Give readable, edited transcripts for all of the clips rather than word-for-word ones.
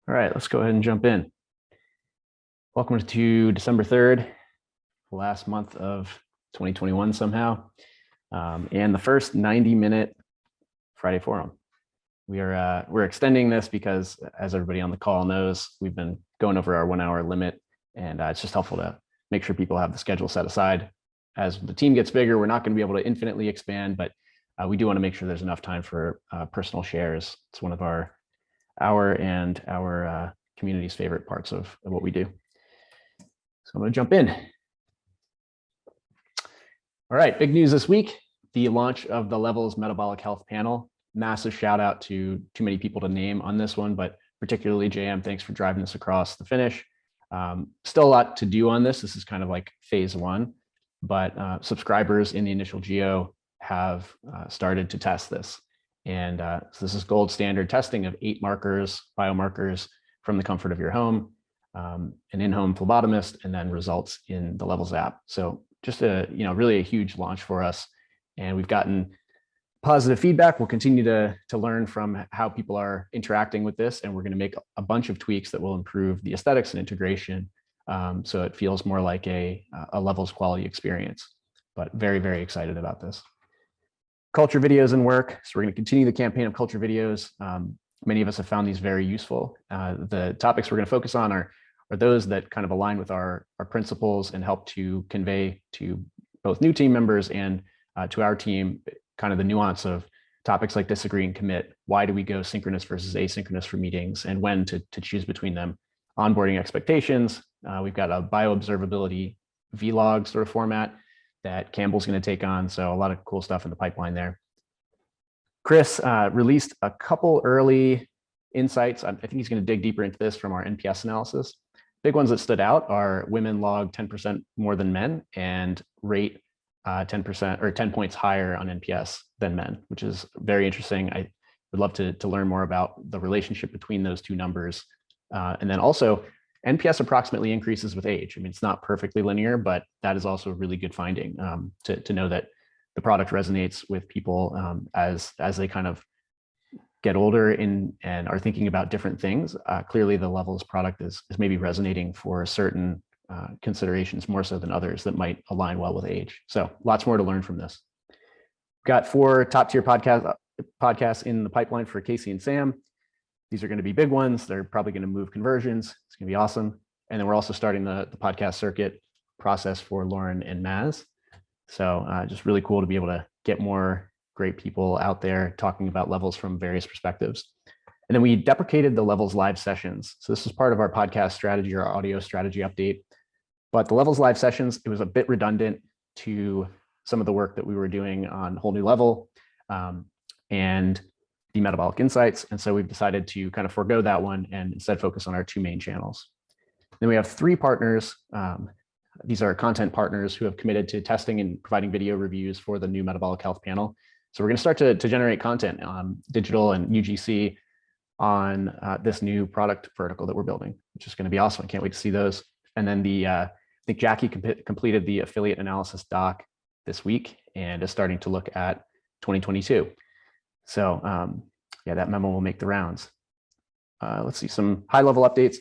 All right, let's go ahead and jump in. Welcome to December 3rd, the last month of 2021 somehow, and the first 90-minute Friday Forum. We're extending this because, as everybody on the call knows, we've been going over our 1 hour limit, and it's just helpful to make sure people have the schedule set aside. As the team gets bigger, we're not going to be able to infinitely expand, but we do want to make sure there's enough time for personal shares. It's one of our community's favorite parts of what we do. So I'm going to jump in. All right, big news this week, the launch of the Levels Metabolic Health Panel. Massive shout out to too many people to name on this one, but particularly JM, thanks for driving this across the finish. Still a lot to do on this. This is kind of like phase one, but subscribers in the initial geo have started to test this. And so this is gold standard testing of 8 markers, biomarkers from the comfort of your home, an in-home phlebotomist, and then results in the Levels app. So just really a huge launch for us. And we've gotten positive feedback. We'll continue to learn from how people are interacting with this. And we're going to make a bunch of tweaks that will improve the aesthetics and integration. So it feels more like a Levels quality experience, but very, very excited about this. Culture videos and work. So we're going to continue the campaign of culture videos. Many of us have found these very useful. The topics we're going to focus on are those that kind of align with our principles and help to convey to both new team members and to our team kind of the nuance of topics like disagree and commit. Why do we go synchronous versus asynchronous for meetings, and when to choose between them? Onboarding expectations. We've got a bioobservability vlog sort of format that Campbell's going to take on. So a lot of cool stuff in the pipeline there. Chris released a couple early insights. I think he's going to dig deeper into this from our NPS analysis. Big ones that stood out are women log 10% more than men and rate 10% or 10 points higher on NPS than men, which is very interesting. I would love to learn more about the relationship between those two numbers. And then also NPS approximately increases with age. I mean, it's not perfectly linear, but that is also a really good finding to know that the product resonates with people as they kind of get older and are thinking about different things. Clearly, the Levels product is maybe resonating for certain considerations more so than others that might align well with age. So lots more to learn from this. We've got 4 top tier podcasts in the pipeline for Casey and Sam. These are going to be big ones. They're probably going to move conversions. It's going to be awesome. And then we're also starting the podcast circuit process for Lauren and Maz. So just really cool to be able to get more great people out there talking about Levels from various perspectives. And then we deprecated the Levels live sessions. So this is part of our podcast strategy or audio strategy update. But the Levels live sessions, it was a bit redundant to some of the work that we were doing on Whole New Level and the metabolic insights. And so we've decided to kind of forego that one and instead focus on our 2 main channels. Then we have 3 partners. These are content partners who have committed to testing and providing video reviews for the new metabolic health panel. So we're going to start to generate content on digital and UGC on this new product vertical that we're building, which is going to be awesome. I can't wait to see those. And then I think Jackie completed the affiliate analysis doc this week and is starting to look at 2022. So yeah, that memo will make the rounds. Let's see some high level updates.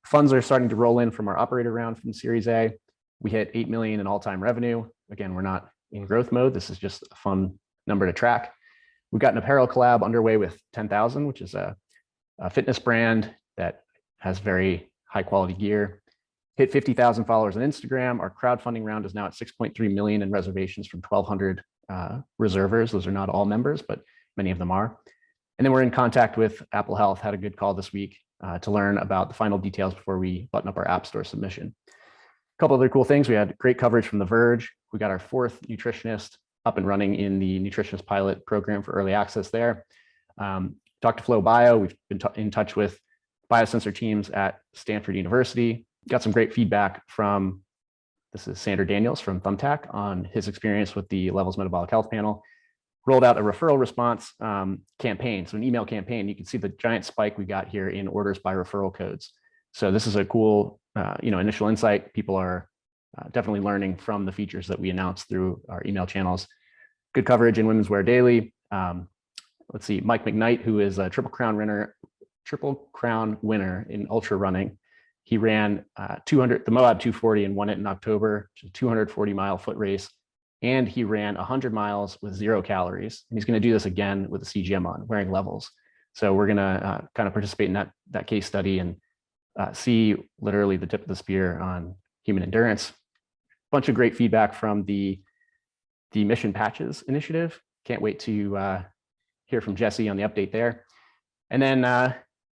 Funds are starting to roll in from our operator round from Series A. We hit 8 million in all-time revenue. Again, we're not in growth mode. This is just a fun number to track. We've got an apparel collab underway with 10,000, which is a fitness brand that has very high quality gear. Hit 50,000 followers on Instagram. Our crowdfunding round is now at 6.3 million in reservations from 1,200 reservers. Those are not all members, but many of them are. And then we're in contact with Apple Health, had a good call this week to learn about the final details before we button up our App Store submission. A couple other cool things. We had great coverage from The Verge. We got our 4th nutritionist up and running in the nutritionist pilot program for early access there. Talked to Flow Bio. We've been in touch with biosensor teams at Stanford University. Got some great feedback from, this is Sander Daniels from Thumbtack on his experience with the Levels Metabolic Health Panel. Rolled out a referral response campaign. So an email campaign, you can see the giant spike we got here in orders by referral codes. So this is a cool initial insight. People are definitely learning from the features that we announced through our email channels. Good coverage in Women's Wear Daily. Let's see, Mike McKnight, who is a Triple Crown Triple Crown winner in ultra running. He ran the Moab 240 and won it in October, 240-mile foot race. And he ran 100 miles with 0 calories. And he's going to do this again with a CGM on, wearing levels. So we're going to kind of participate in that case study and see literally the tip of the spear on human endurance. Bunch of great feedback from the Mission Patches initiative. Can't wait to hear from Jesse on the update there. And then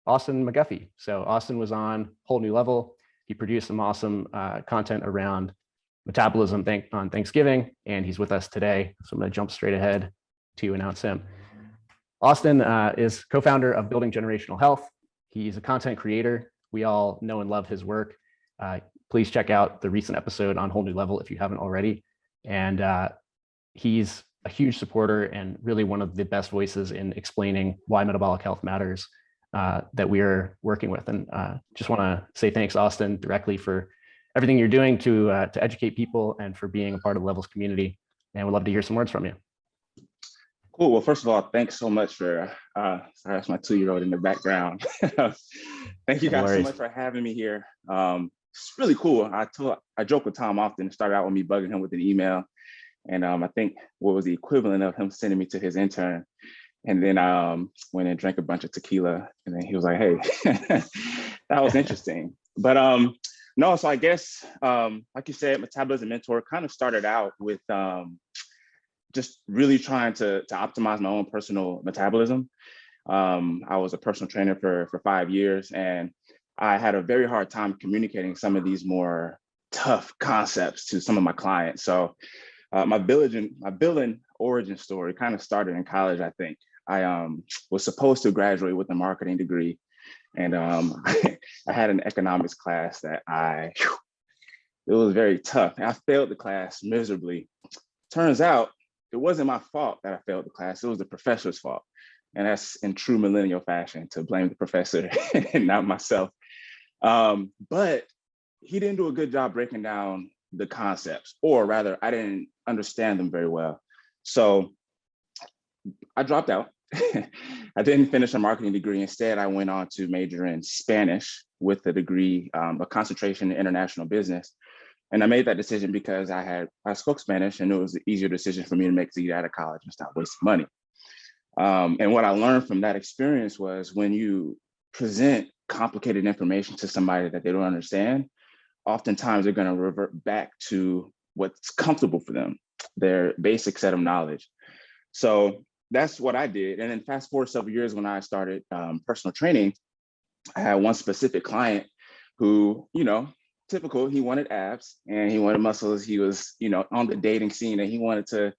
Austin McGuffie. So Austin was on Whole New Level. He produced some awesome content around metabolism on Thanksgiving, and he's with us today. So I'm going to jump straight ahead to announce him. Austin is co-founder of Building Generational Health. He's a content creator. We all know and love his work. Please check out the recent episode on Whole New Level if you haven't already. And he's a huge supporter and really one of the best voices in explaining why metabolic health matters that we are working with. And just want to say thanks, Austin, directly for everything you're doing to educate people and for being a part of the Levels community. And we'd love to hear some words from you. Cool. Well, first of all, thanks so much for, sorry, that's my 2-year-old in the background. Thank you guys so much for having me here. It's really cool. I joke with Tom often. It started out with me bugging him with an email. And I think what was the equivalent of him sending me to his intern. And then went and drank a bunch of tequila. And then he was like, hey, that was interesting. But no, so I guess, like you said, Metabolism Mentor kind of started out with just really trying to optimize my own personal metabolism. I was a personal trainer for 5 years, and I had a very hard time communicating some of these more tough concepts to some of my clients. So my building origin story kind of started in college, I think. I was supposed to graduate with a marketing degree, and I had an economics class that it was very tough. I failed the class miserably. Turns out it wasn't my fault that I failed the class. It was the professor's fault. And that's in true millennial fashion, to blame the professor and not myself. But he didn't do a good job breaking down the concepts, or rather, I didn't understand them very well. So I dropped out. I didn't finish a marketing degree. Instead, I went on to major in Spanish with a degree, a concentration in international business. And I made that decision because I spoke Spanish, and it was an easier decision for me to make to get out of college and stop wasting money. And what I learned from that experience was when you present complicated information to somebody that they don't understand, oftentimes they're going to revert back to what's comfortable for them, their basic set of knowledge. So that's what I did. And then fast forward several years, when I started personal training, I had one specific client who, typical, he wanted abs and he wanted muscles. He was, on the dating scene, and he wanted to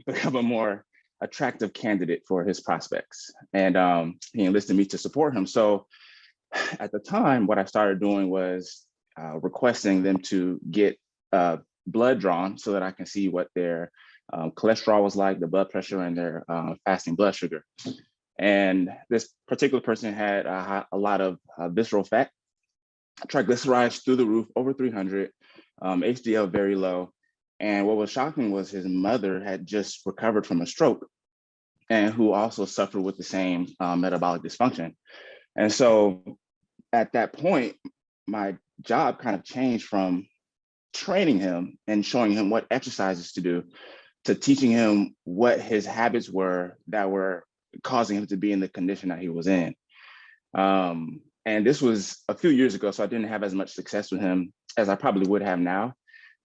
become a more attractive candidate for his prospects. And he enlisted me to support him. So at the time, what I started doing was requesting them to get blood drawn so that I can see what their cholesterol was like, their blood pressure, and their fasting blood sugar. And this particular person had a lot of visceral fat, triglycerides through the roof, over 300, HDL very low. And what was shocking was his mother had just recovered from a stroke, and who also suffered with the same metabolic dysfunction. And so at that point, my job kind of changed from training him and showing him what exercises to do to teaching him what his habits were that were causing him to be in the condition that he was in. And this was a few years ago, so I didn't have as much success with him as I probably would have now.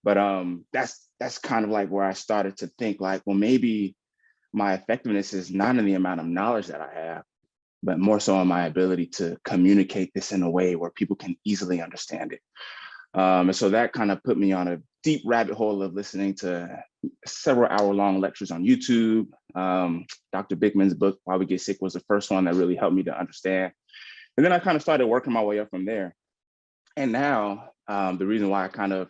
But that's kind of like where I started to think like, well, maybe my effectiveness is not in the amount of knowledge that I have, but more so in my ability to communicate this in a way where people can easily understand it. And so that kind of put me on a deep rabbit hole of listening to several hour-long lectures on YouTube. Dr. Bickman's book, Why We Get Sick, was the first one that really helped me to understand. And then I kind of started working my way up from there. And now the reason why I kind of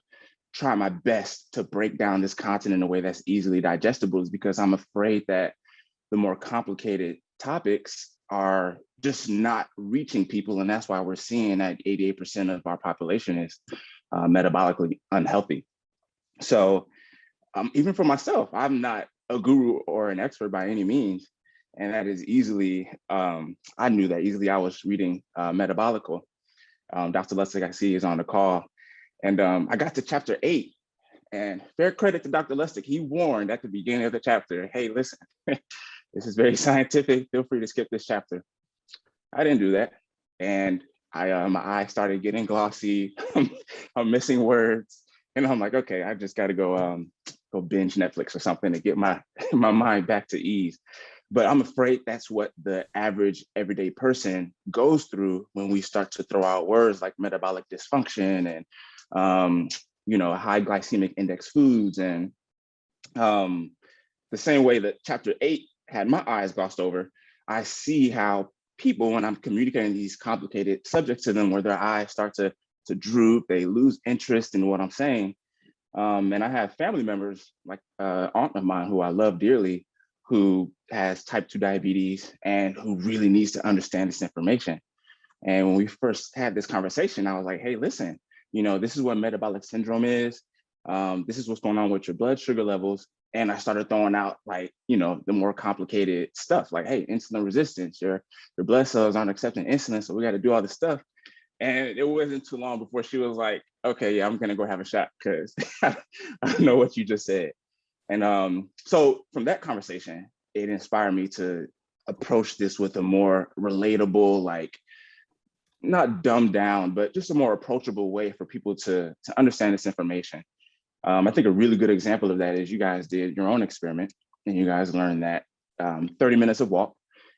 try my best to break down this content in a way that's easily digestible is because I'm afraid that the more complicated topics are just not reaching people. And that's why we're seeing that 88% of our population is metabolically unhealthy. So even for myself, I'm not a guru or an expert by any means. And that is easily, I knew that easily. I was reading Metabolical. Dr. Lustig, I see, is on the call. And I got to chapter 8. And fair credit to Dr. Lustig, he warned at the beginning of the chapter, hey, listen, this is very scientific. Feel free to skip this chapter. I didn't do that. And my eyes started getting glossy. I'm missing words. And I'm like, okay, I just got to go binge Netflix or something to get my mind back to ease. But I'm afraid that's what the average everyday person goes through when we start to throw out words like metabolic dysfunction and high glycemic index foods. And the same way that chapter 8 had my eyes glossed over, I see how people, when I'm communicating these complicated subjects to them, where their eyes start to droop, they lose interest in what I'm saying. And I have family members, like an aunt of mine who I love dearly, who has type 2 diabetes and who really needs to understand this information. And when we first had this conversation, I was like, hey, listen, this is what metabolic syndrome is. This is what's going on with your blood sugar levels. And I started throwing out the more complicated stuff like, hey, insulin resistance, your blood cells aren't accepting insulin, so we got to do all this stuff. And it wasn't too long before she was like, okay, yeah, I'm going to go have a shot because I know what you just said. And so from that conversation, it inspired me to approach this with a more relatable, like not dumbed down, but just a more approachable way for people to understand this information. I think a really good example of that is you guys did your own experiment and you guys learned that 30 minutes of walk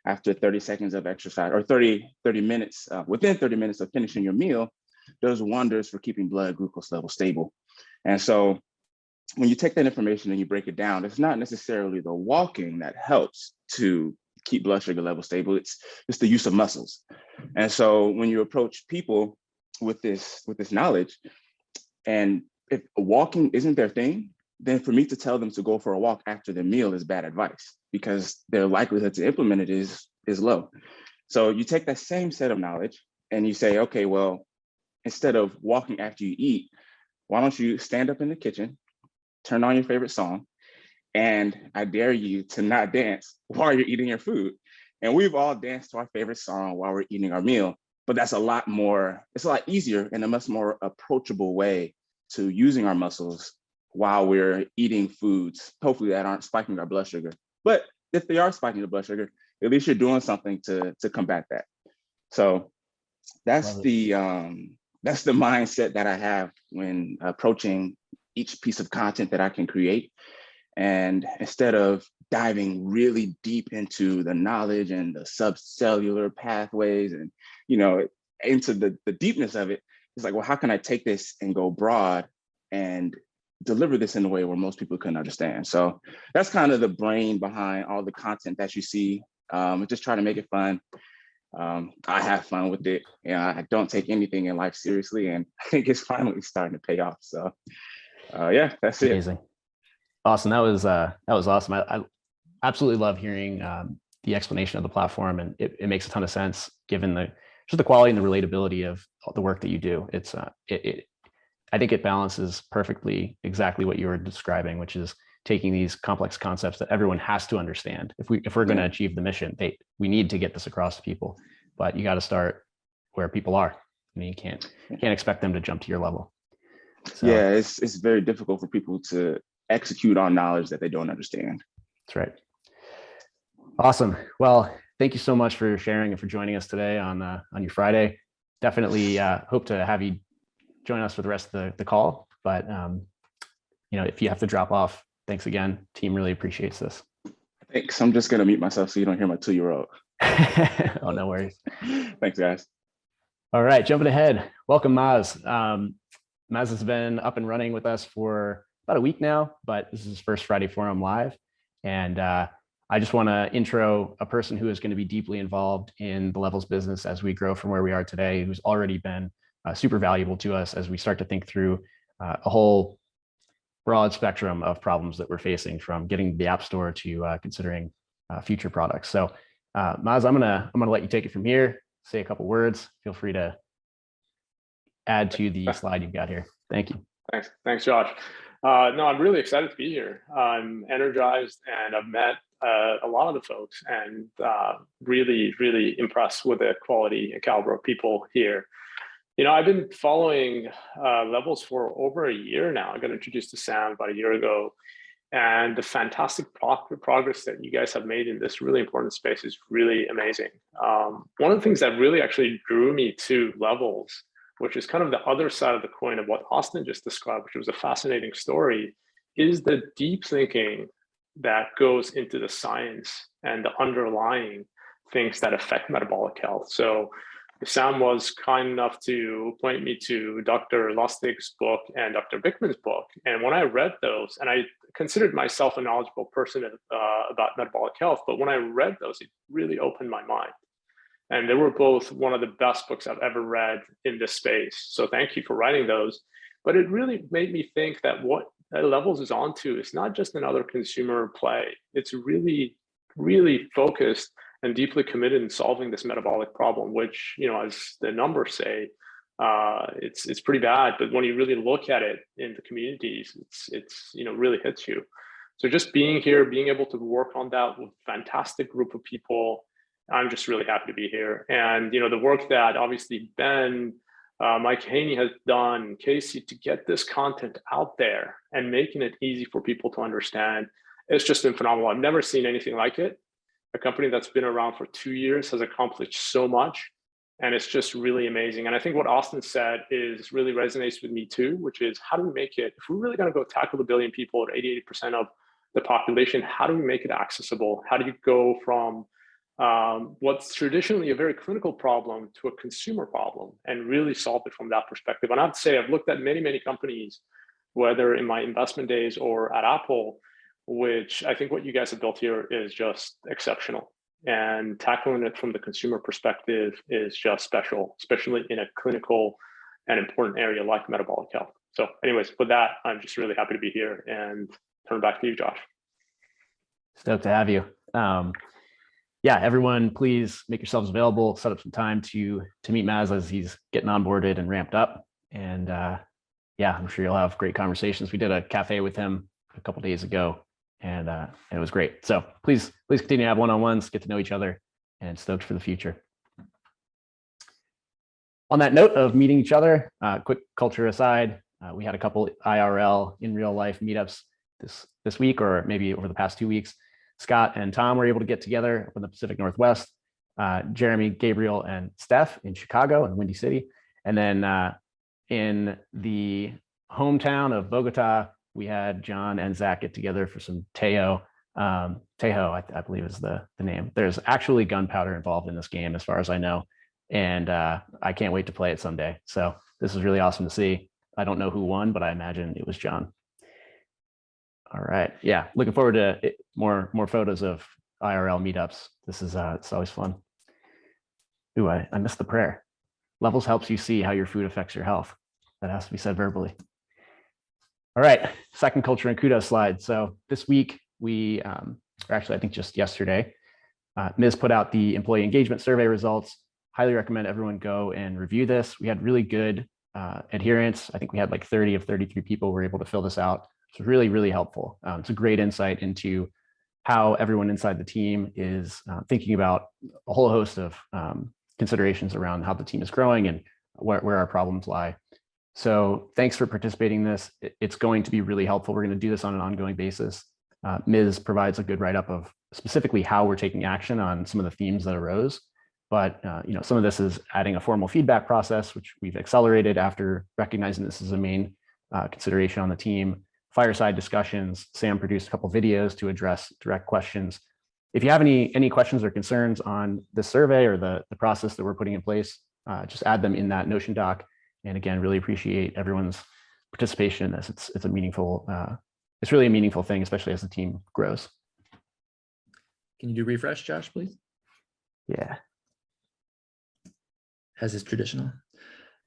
after 30 seconds of exercise, or 30 minutes, within 30 minutes of finishing your meal, does wonders for keeping blood glucose level stable. And so when you take that information and you break it down, it's not necessarily the walking that helps to keep blood sugar levels stable. It's the use of muscles. And so when you approach people with this knowledge, and if walking isn't their thing, then for me to tell them to go for a walk after their meal is bad advice because their likelihood to implement it is low. So you take that same set of knowledge and you say, okay, well, instead of walking after you eat, why don't you stand up in the kitchen, turn on your favorite song, and I dare you to not dance while you're eating your food. And we've all danced to our favorite song while we're eating our meal, but that's it's a lot easier and a much more approachable way to using our muscles while we're eating foods, hopefully that aren't spiking our blood sugar. But if they are spiking the blood sugar, at least you're doing something to combat that. So that's the mindset that I have when approaching each piece of content that I can create. And instead of diving really deep into the knowledge and the subcellular pathways and, into the deepness of it, it's like, well, how can I take this and go broad and deliver this in a way where most people can understand? So that's kind of the brain behind all the content that you see. Just try to make it fun. I have fun with it. I don't take anything in life seriously, and I think it's finally starting to pay off. So yeah, that's it. Amazing. Awesome. That was awesome. I absolutely love hearing the explanation of the platform, and it makes a ton of sense given the quality and the relatability of the work that you do. I think it balances perfectly exactly what you were describing, which is taking these complex concepts that everyone has to understand. If we're going to achieve the mission, we need to get this across to people, but you got to start where people are. I mean, you can't expect them to jump to your level. So, yeah, it's very difficult for people to execute on knowledge that they don't understand. That's right. Awesome. Well, thank you so much for sharing and for joining us today on your Friday. Definitely hope to have you join us for the rest of the call. But if you have to drop off, thanks again. Team really appreciates this. Thanks. I'm just gonna mute myself so you don't hear my 2-year-old. Oh, no worries. Thanks, guys. All right, jumping ahead. Welcome, Maz. Maz has been up and running with us for about a week now, but this is his first Friday Forum Live. And I just want to intro a person who is going to be deeply involved in the Levels business as we grow from where we are today, who's already been super valuable to us as we start to think through a whole broad spectrum of problems that we're facing, from getting the App Store to considering future products. So Maz, I'm gonna let you take it from here, say a couple words. Feel free to add to the slide you've got here. Thank you. Thanks, Josh. No, I'm really excited to be here. I'm energized, and I've met a lot of the folks, and really, really impressed with the quality and caliber of people here. I've been following Levels for over a year now. I got introduced to Sam about a year ago, and the fantastic progress that you guys have made in this really important space is really amazing. One of the things that really actually drew me to Levels, which is kind of the other side of the coin of what Austin just described, which was a fascinating story, is the deep thinking that goes into the science and the underlying things that affect metabolic health. So Sam was kind enough to point me to Dr. Lustig's book and Dr. Bickman's book. And when I read those, and I considered myself a knowledgeable person about metabolic health, but when I read those, it really opened my mind. And they were both one of the best books I've ever read in this space. So thank you for writing those. But it really made me think that what Levels is onto is not just another consumer play. It's really, really focused and deeply committed in solving this metabolic problem, which, as the numbers say, it's pretty bad. But when you really look at it in the communities, it's really hits you. So just being here, being able to work on that with a fantastic group of people, I'm just really happy to be here. And the work that obviously Ben, Mike Haney has done, Casey, to get this content out there and making it easy for people to understand, it's just been phenomenal. I've never seen anything like it. A company that's been around for 2 years has accomplished so much, and it's just really amazing. And I think what Austin said is really resonates with me too, which is how do we make it, if we're really going to go tackle the billion people or 88% of the population, how do we make it accessible? How do you go from what's traditionally a very clinical problem to a consumer problem and really solve it from that perspective? And I'd say I've looked at many, many companies, whether in my investment days or at Apple, which I think what you guys have built here is just exceptional. And tackling it from the consumer perspective is just special, especially in a clinical and important area like metabolic health. So anyways, with that, I'm just really happy to be here and turn it back to you, Josh. Stoked to have you. Yeah, everyone, please make yourselves available, set up some time to meet Maz as he's getting onboarded and ramped up. And yeah, I'm sure you'll have great conversations. We did a cafe with him a couple days ago, and it was great. So please continue to have one-on-ones, get to know each other, and stoked for the future. On that note of meeting each other, quick culture aside, we had a couple IRL in real life meetups this week, or maybe over the past 2 weeks. Scott and Tom were able to get together in the Pacific Northwest, Jeremy, Gabriel, and Steph in Chicago and Windy City. And then in the hometown of Bogota, we had John and Zach get together for some Tejo. Tejo, I believe is the name. There's actually gunpowder involved in this game, as far as I know. And I can't wait to play it someday. So this is really awesome to see. I don't know who won, but I imagine it was John. All right. Yeah. Looking forward to more photos of IRL meetups. This is it's always fun. Ooh, I missed the prayer. Levels helps you see how your food affects your health. That has to be said verbally. All right. Second culture and kudos slide. So this week we, or actually I think just yesterday, Ms. put out the employee engagement survey results. Highly recommend everyone go and review this. We had really good adherence. I think we had like 30 of 33 people were able to fill this out. It's really, really helpful. It's a great insight into how everyone inside the team is thinking about a whole host of considerations around how the team is growing and where our problems lie. So thanks for participating in this. It's going to be really helpful. We're going to do this on an ongoing basis. Ms. provides a good write-up of specifically how we're taking action on some of the themes that arose. But some of this is adding a formal feedback process, which we've accelerated after recognizing this is a main consideration on the team. Fireside discussions. Sam produced a couple videos to address direct questions. If you have any questions or concerns on this survey or the process that we're putting in place, just add them in that Notion doc. And again, really appreciate everyone's participation in this. It's a meaningful, it's really a meaningful thing, especially as the team grows. Can you do refresh, Josh, please? Yeah. As is traditional.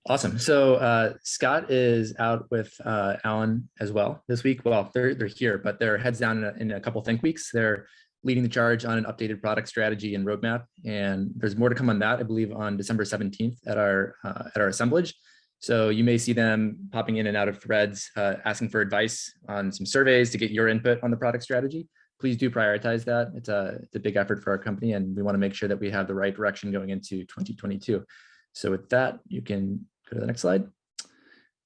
Awesome. So Scott is out with Alan as well this week. Well, they're here, but they're heads down in a couple think weeks. They're leading the charge on an updated product strategy and roadmap. And there's more to come on that, I believe, on December 17th at our assemblage. So you may see them popping in and out of threads, asking for advice on some surveys to get your input on the product strategy. please do prioritize that. It's a big effort for our company, and we want to make sure that we have the right direction going into 2022. So with that, you can go to the next slide.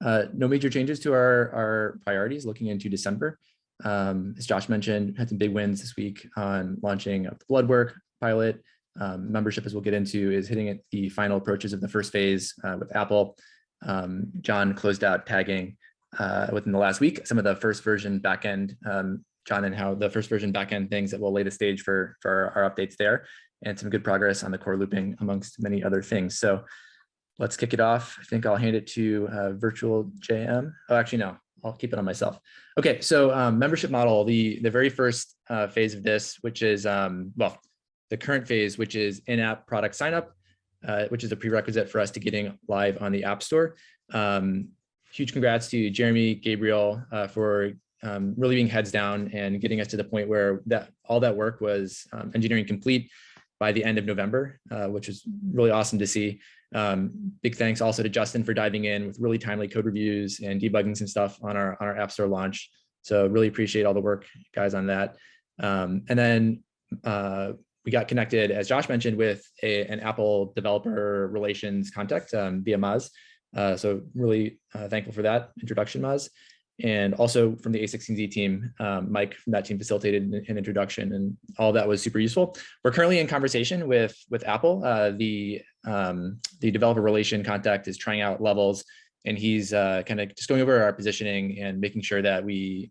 No major changes to our priorities looking into December. As Josh mentioned, had some big wins this week on launching the blood work pilot. Membership, as we'll get into, is hitting at the final approaches of the first phase with Apple. John closed out tagging within the last week some of the first version backend, John, and how the first version backend things that will lay the stage for our updates there, and some good progress on the core looping amongst many other things. So let's kick it off. I think I'll hand it to virtual JM. Oh, actually, no, I'll keep it on myself. Okay, so membership model, the very first phase of this, which is, well, the current phase, which is in-app product signup, which is a prerequisite for us to getting live on the App Store. Huge congrats to Jeremy, Gabriel, for really being heads down and getting us to the point where all that work was engineering complete by the end of November, which is really awesome to see. Big thanks also to Justin for diving in with really timely code reviews and debugging some stuff on our App Store launch. So really appreciate all the work, guys, on that. And then we got connected, as Josh mentioned, with an Apple developer relations contact via Maz. So really thankful for that introduction, Maz. And also from the A16Z team, Mike from that team facilitated an introduction, and all that was super useful. We're currently in conversation with Apple. The developer relation contact is trying out levels, and he's kind of just going over our positioning and making sure that we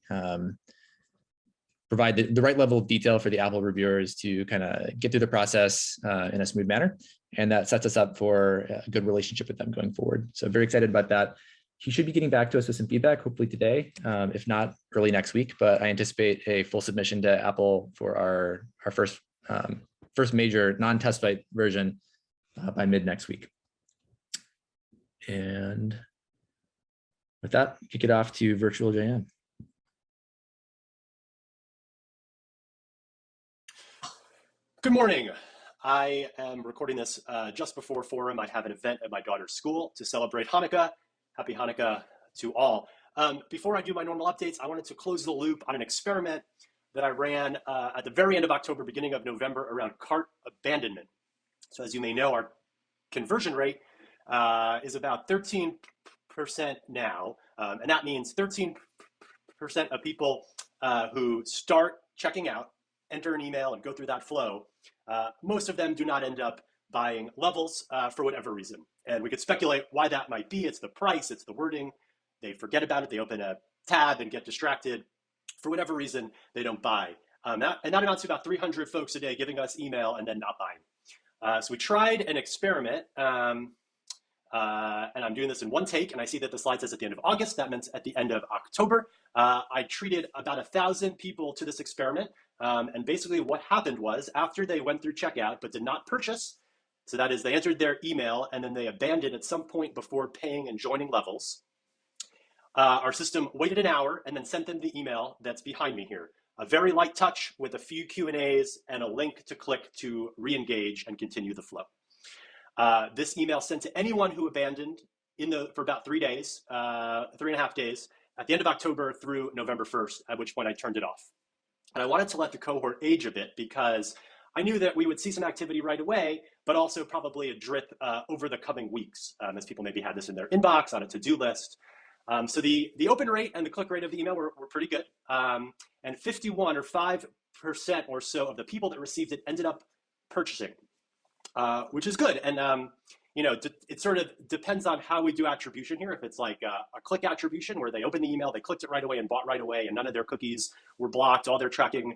provide the right level of detail for the Apple reviewers to kind of get through the process in a smooth manner. And that sets us up for a good relationship with them going forward. So very excited about that. He should be getting back to us with some feedback, hopefully today, if not early next week. But I anticipate a full submission to Apple for our first major non-test flight version by mid next week. And with that, kick it off to virtual JM. Good morning. I am recording this just before Forum. I have an event at my daughter's school to celebrate Hanukkah. Happy Hanukkah to all. Before I do my normal updates, I wanted to close the loop on an experiment that I ran at the very end of October, beginning of November, around cart abandonment. So as you may know, our conversion rate is about 13% now. And that means 13% of people who start checking out, enter an email and go through that flow, most of them do not end up buying levels for whatever reason. And we could speculate why that might be. It's the price, it's the wording. They forget about it, they open a tab and get distracted. For whatever reason, they don't buy. And that amounts to about 300 folks a day giving us email and then not buying. So we tried an experiment, and I'm doing this in one take, and I see that the slide says at the end of August. That meant at the end of October. I treated about 1,000 people to this experiment. And basically what happened was, after they went through checkout but did not purchase, so that is they entered their email and then they abandoned at some point before paying and joining levels, our system waited an hour and then sent them the email that's behind me here. A very light touch with a few Q&As and a link to click to re-engage and continue the flow. This email sent to anyone who abandoned for about 3 days, 3.5 days, at the end of October through November 1st, at which point I turned it off. And I wanted to let the cohort age a bit because I knew that we would see some activity right away, but also probably a drip over the coming weeks, as people maybe had this in their inbox, on a to-do list. So the open rate and the click rate of the email were pretty good. And 51 or 5% or so of the people that received it ended up purchasing, which is good. And you know, it sort of depends on how we do attribution here. If it's like a click attribution where they opened the email, they clicked it right away and bought right away, and none of their cookies were blocked, all their tracking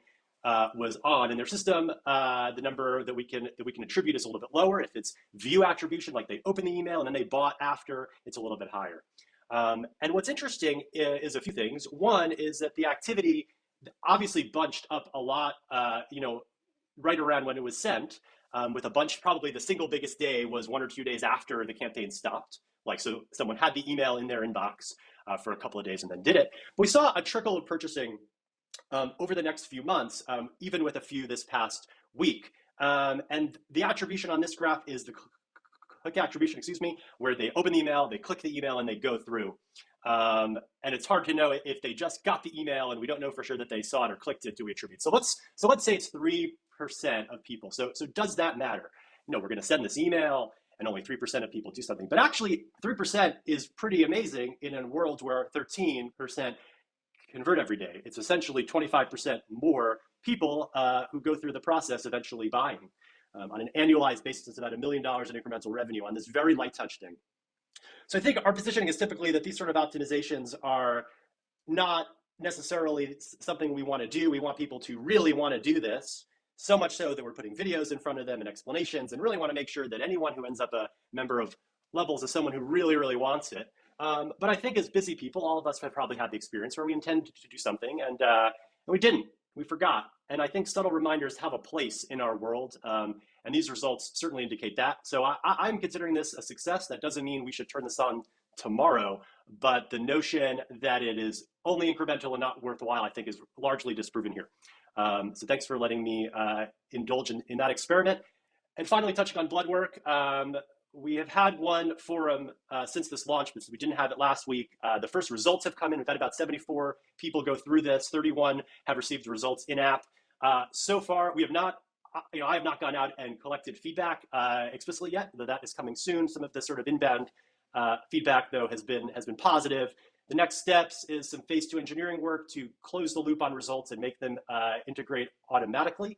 was on in their system, the number that we can attribute is a little bit lower. If it's view attribution, like they opened the email and then they bought after, it's a little bit higher. And what's interesting is a few things. One is that the activity obviously bunched up a lot, you know, right around when it was sent. With a bunch, probably the single biggest day was 1 or 2 days after the campaign stopped. Like, so someone had the email in their inbox for a couple of days and then did it. But we saw a trickle of purchasing over the next few months, even with a few this past week. And the attribution on this graph is the attribution, excuse me, where they open the email, they click the email, and they go through. And it's hard to know if they just got the email and we don't know for sure that they saw it or clicked it, do we attribute? So let's say it's 3% of people. So does that matter? We're going to send this email and only 3% of people do something. But actually, 3% is pretty amazing in a world where 13% convert every day. It's essentially 25% more people who go through the process eventually buying. On an annualized basis, it's about $1 million in incremental revenue on this very light touch thing. So I think our positioning is typically that these sort of optimizations are not necessarily something we want to do. We want people to really want to do this, so much so that we're putting videos in front of them and explanations, and really want to make sure that anyone who ends up a member of Levels is someone who really, really wants it. But I think as busy people, all of us have probably had the experience where we intended to do something and we didn't. We forgot. And I think subtle reminders have a place in our world. And these results certainly indicate that. So I'm considering this a success. That doesn't mean we should turn this on tomorrow, but the notion that it is only incremental and not worthwhile, I think, is largely disproven here. So thanks for letting me indulge in that experiment. And finally, touching on blood work, we have had one forum since this launch, but we didn't have it last week. The first results have come in. We've had about 74 people go through this. 31 have received the results in-app. So far, we have not, I have not gone out and collected feedback explicitly yet, though that is coming soon. Some of the sort of inbound feedback, though, has been positive. The next steps is some phase 2 engineering work to close the loop on results and make them integrate automatically.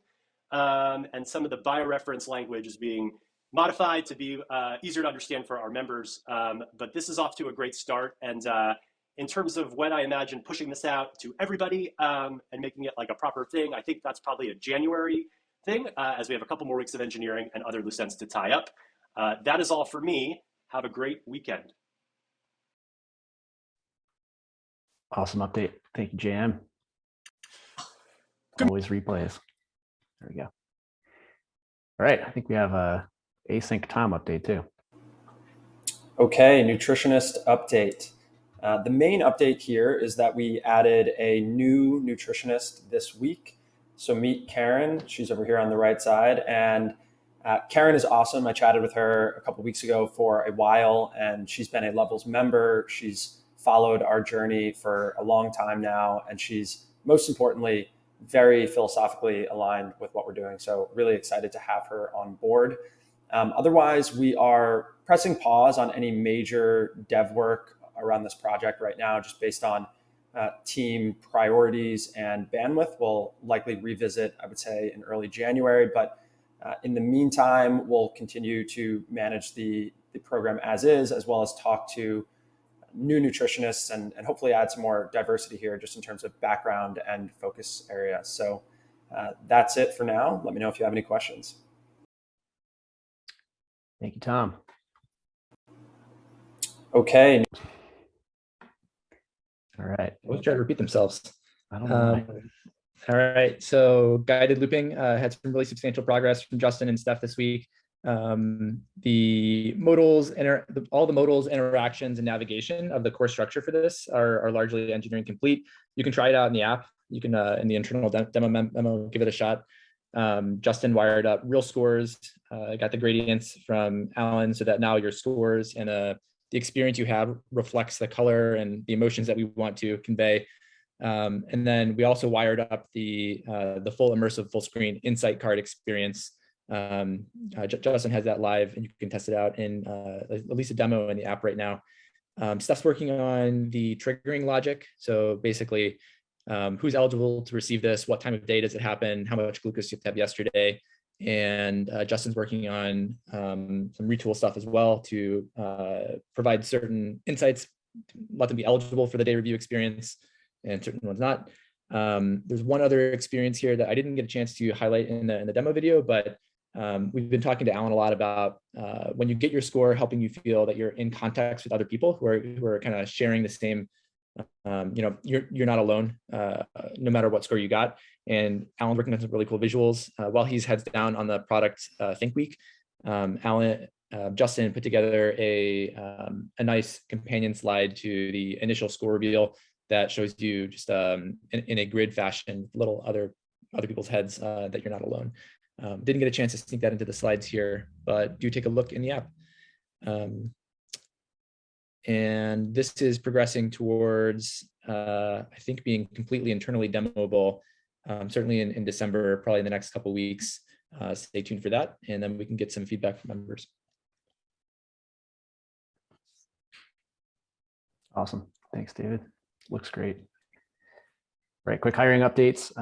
And some of the bioreference language is being modified to be easier to understand for our members. But this is off to a great start. And in terms of when I imagine pushing this out to everybody and making it like a proper thing, I think that's probably a January thing, as we have a couple more weeks of engineering and other loose ends to tie up. That is all for me. Have a great weekend. Awesome update. Thank you, JM. Always replays. There we go. All right, I think we have a async Tom update too. Okay, nutritionist update. The main update here is that we added a new nutritionist this week. So meet Karen. She's over here on the right side. And Karen is awesome. I chatted with her a couple of weeks ago for a while, and she's been a Levels member. She's followed our journey for a long time now, and she's most importantly very philosophically aligned with what we're doing. So really excited to have her on board. Otherwise, we are pressing pause on any major dev work around this project right now, just based on team priorities and bandwidth. We'll likely revisit, I would say, in early January. But in the meantime, we'll continue to manage the program as is, as well as talk to new nutritionists and hopefully add some more diversity here just in terms of background and focus areas. So that's it for now. Let me know if you have any questions. Thank you, Tom. Okay. All right. Always try to repeat themselves. I don't know. All right. So guided looping had some really substantial progress from Justin and Steph this week. The modals, all the modals, interactions, and navigation of the core structure for this are largely engineering complete. You can try it out in the app. You can, in the internal demo memo, give it a shot. Justin wired up real scores, got the gradients from Alan so that now your scores and the experience you have reflects the color and the emotions that we want to convey. And then we also wired up the full immersive full screen insight card experience. Justin has that live and you can test it out in at least a demo in the app right now. Steph's working on the triggering logic. So basically, who's eligible to receive this, what time of day does it happen, how much glucose you have to have yesterday. And Justin's working on some retool stuff as well to provide certain insights, let them be eligible for the day review experience and certain ones not. There's one other experience here that I didn't get a chance to highlight in the demo video, but we've been talking to Alan a lot about when you get your score, helping you feel that you're in context with other people who are kind of sharing the same, you're not alone, no matter what score you got. And Alan's working on some really cool visuals while he's heads down on the product Think Week. Justin put together a nice companion slide to the initial score reveal that shows you just in a grid fashion, little other people's heads that you're not alone. Didn't get a chance to sneak that into the slides here, but do take a look in the app. And this is progressing towards, I think, being completely internally demoable, certainly in December, probably in the next couple of weeks. Stay tuned for that, and then we can get some feedback from members. Awesome. Thanks, David. Looks great. Right, quick hiring updates.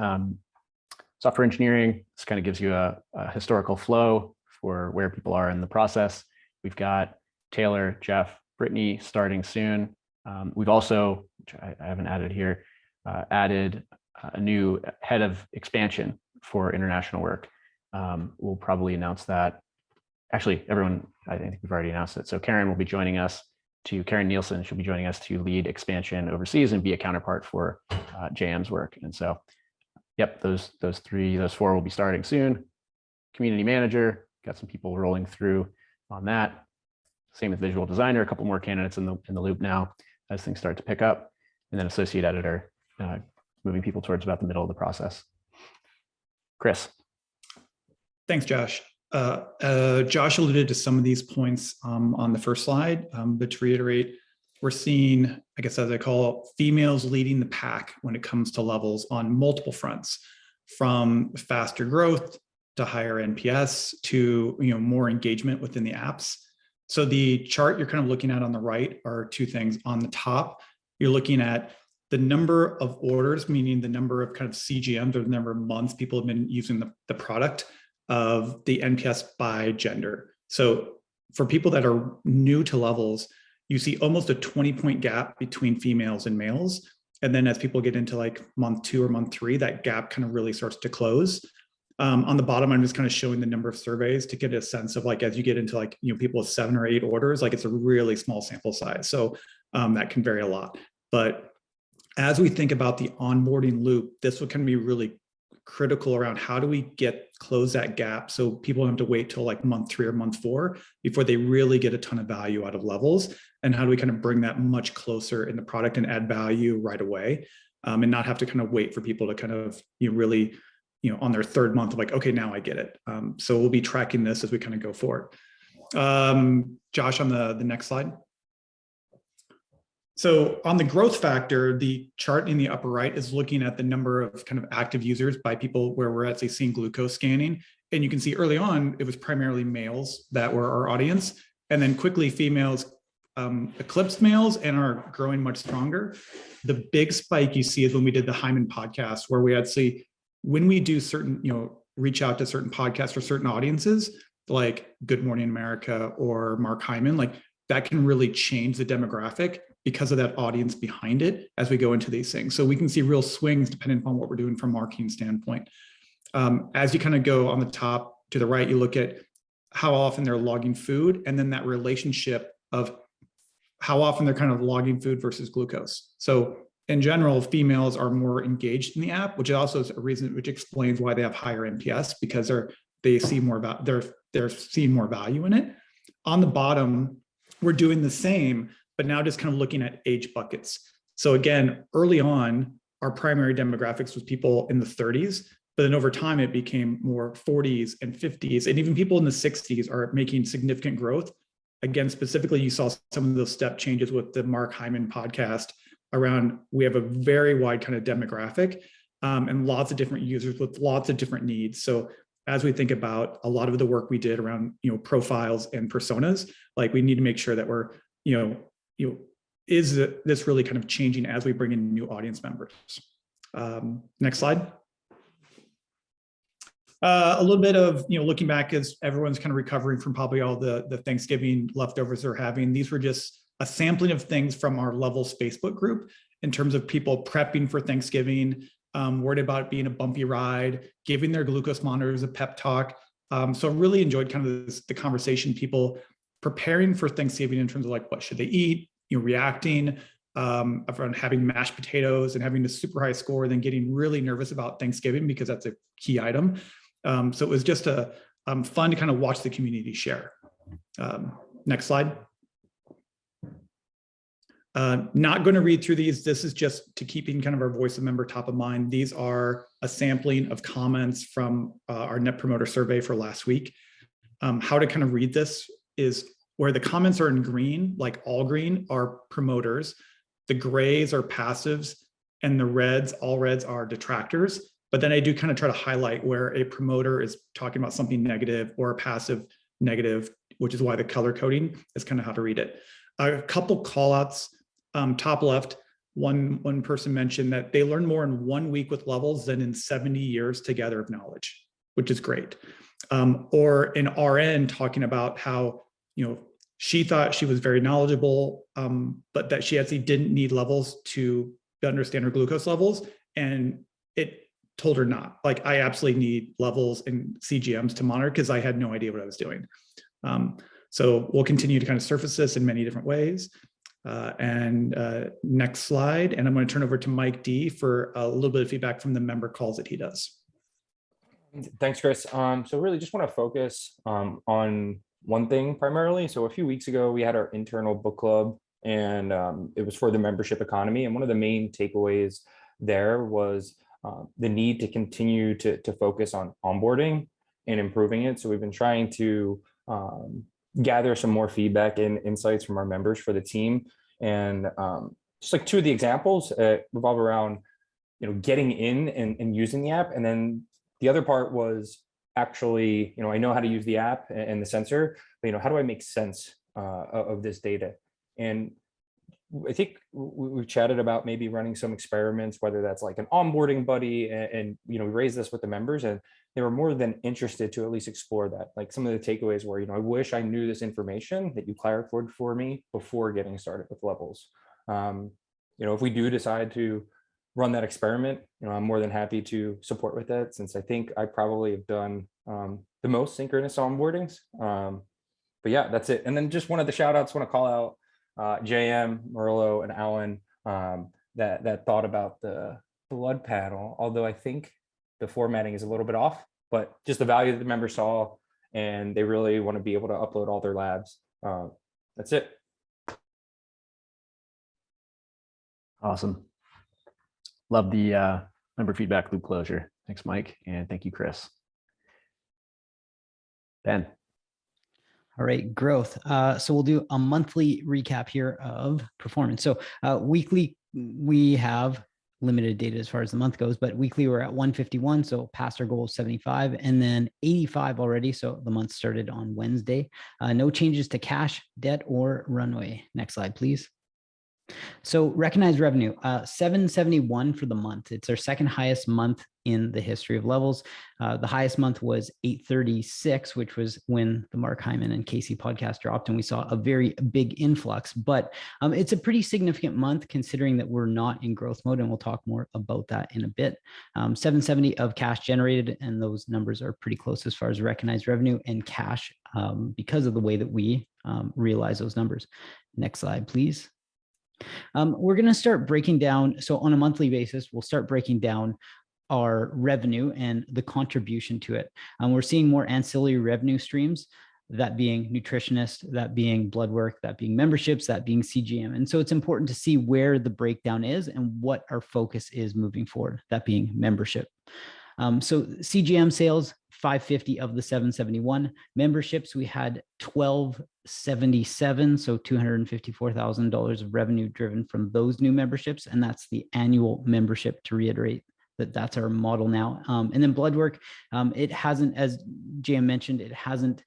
Software engineering, this kind of gives you a historical flow for where people are in the process. We've got Taylor, Jeff, Brittany starting soon. We've also, which I haven't added here, added a new head of expansion for international work. We'll probably announce that. Actually, everyone, I think we've already announced it. So Karen will be joining us Karen Nielsen, she'll be joining us to lead expansion overseas and be a counterpart for JM's work. And so, yep, those four will be starting soon. Community manager, got some people rolling through on that. Same with visual designer, a couple more candidates in the loop now as things start to pick up. And then associate editor, moving people towards about the middle of the process. Chris. Thanks, Josh. Josh alluded to some of these points on the first slide, but to reiterate, we're seeing, I guess, as I call it, females leading the pack when it comes to levels on multiple fronts, from faster growth to higher NPS to more engagement within the apps. So the chart you're kind of looking at on the right are two things. On the top, you're looking at the number of orders, meaning the number of kind of CGMs or the number of months people have been using the product, of the NPS by gender. So for people that are new to levels, you see almost a 20-point gap between females and males. And then as people get into like month 2 or month 3, that gap kind of really starts to close. On the bottom, I'm just kind of showing the number of surveys to get a sense of like, as you get into like, people with 7 or 8 orders, like it's a really small sample size. So that can vary a lot. But as we think about the onboarding loop, this would kind of be really critical around how do we close that gap so people don't have to wait till like month 3 or month 4 before they really get a ton of value out of levels, and how do we kind of bring that much closer in the product and add value right away, and not have to kind of wait for people to kind of really on their 3rd month of like, okay, now I get it. So we'll be tracking this as we kind of go forward. Josh, on the next slide. So on the growth factor, the chart in the upper right is looking at the number of kind of active users by people where we're actually seeing glucose scanning. And you can see early on, it was primarily males that were our audience. And then quickly females eclipsed males and are growing much stronger. The big spike you see is when we did the Hyman podcast, where we actually, when we do certain, reach out to certain podcasts or certain audiences, like Good Morning America or Mark Hyman, like that can really change the demographic because of that audience behind it as we go into these things. So we can see real swings depending upon what we're doing from a marketing standpoint. As you kind of go on the top to the right, you look at how often they're logging food, and then that relationship of how often they're kind of logging food versus glucose. So in general, females are more engaged in the app, which also is a reason, which explains why they have higher NPS, because they see more about, they're seeing more value in it. On the bottom, we're doing the same, but now just kind of looking at age buckets. So again, early on, our primary demographics was people in the 30s, but then over time it became more 40s and 50s, and even people in the 60s are making significant growth. Again, specifically, you saw some of those step changes with the Mark Hyman podcast around, we have a very wide kind of demographic and lots of different users with lots of different needs. So as we think about a lot of the work we did around, profiles and personas, like we need to make sure that we're, is this really kind of changing as we bring in new audience members? Next slide. A little bit of, looking back as everyone's kind of recovering from probably all the Thanksgiving leftovers they're having. These were just a sampling of things from our Levels Facebook group in terms of people prepping for Thanksgiving, worried about it being a bumpy ride, giving their glucose monitors a pep talk. So I really enjoyed kind of the conversation, people preparing for Thanksgiving in terms of like, what should they eat, reacting around having mashed potatoes and having a super high score, then getting really nervous about Thanksgiving because that's a key item. So it was just fun to kind of watch the community share. Next slide. Not going to read through these. This is just to keeping kind of our voice of member top of mind. These are a sampling of comments from our Net Promoter Survey for last week. How to kind of read this is where the comments are in green, like all green, are promoters, the grays are passives, and the reds, all reds, are detractors. But then I do kind of try to highlight where a promoter is talking about something negative or a passive negative, which is why the color coding is kind of how to read it. A couple call outs, top left, one person mentioned that they learn more in 1 week with levels than in 70 years together of knowledge, which is great. Or an RN talking about how, she thought she was very knowledgeable, but that she actually didn't need levels to understand her glucose levels. And it told her not. Like, I absolutely need levels and CGMs to monitor because I had no idea what I was doing. So we'll continue to kind of surface this in many different ways. Next slide. And I'm going to turn over to Mike D for a little bit of feedback from the member calls that he does. Thanks, Chris. So really just want to focus on one thing primarily. So a few weeks ago, we had our internal book club, and it was for the membership economy. And one of the main takeaways there was the need to continue to focus on onboarding and improving it. So we've been trying to gather some more feedback and insights from our members for the team. And just like two of the examples revolve around, getting in and using the app. And then the other part was actually, I know how to use the app and the sensor, but, how do I make sense of this data? And I think we've chatted about maybe running some experiments, whether that's like an onboarding buddy, and we raised this with the members, and they were more than interested to at least explore that. Like, some of the takeaways were, I wish I knew this information that you clarified for me before getting started with levels. If we do decide to run that experiment, I'm more than happy to support with that, since I think I probably have done the most synchronous onboardings. But yeah, that's it. And then just one of the shout outs, want to call out JM, Merlo, and Alan that thought about the blood panel, although I think the formatting is a little bit off, but just the value that the members saw, and they really want to be able to upload all their labs. That's it. Awesome. Love the member feedback loop closure. Thanks, Mike. And thank you, Chris. Ben. All right, growth. So we'll do a monthly recap here of performance. So weekly, we have limited data as far as the month goes, but weekly we're at 151. So past our goal of 75, and then 85 already. So the month started on Wednesday. No changes to cash, debt, or runway. Next slide, please. So recognized revenue, 771 for the month. It's our second highest month in the history of levels. The highest month was 836, which was when the Mark Hyman and Casey podcast dropped, and we saw a very big influx. But it's a pretty significant month considering that we're not in growth mode, and we'll talk more about that in a bit. 770 of cash generated, and those numbers are pretty close as far as recognized revenue and cash because of the way that we realize those numbers. Next slide, please. We're going to start breaking down. So on a monthly basis, we'll start breaking down our revenue and the contribution to it. We're seeing more ancillary revenue streams, that being nutritionist, that being blood work, that being memberships, that being CGM. And so it's important to see where the breakdown is and what our focus is moving forward, that being membership. So CGM sales, 550 of the 771. Memberships, we had 1277, so $254,000 of revenue driven from those new memberships, and that's the annual membership, to reiterate that that's our model now. And then blood work, it hasn't, as JM mentioned, it hasn't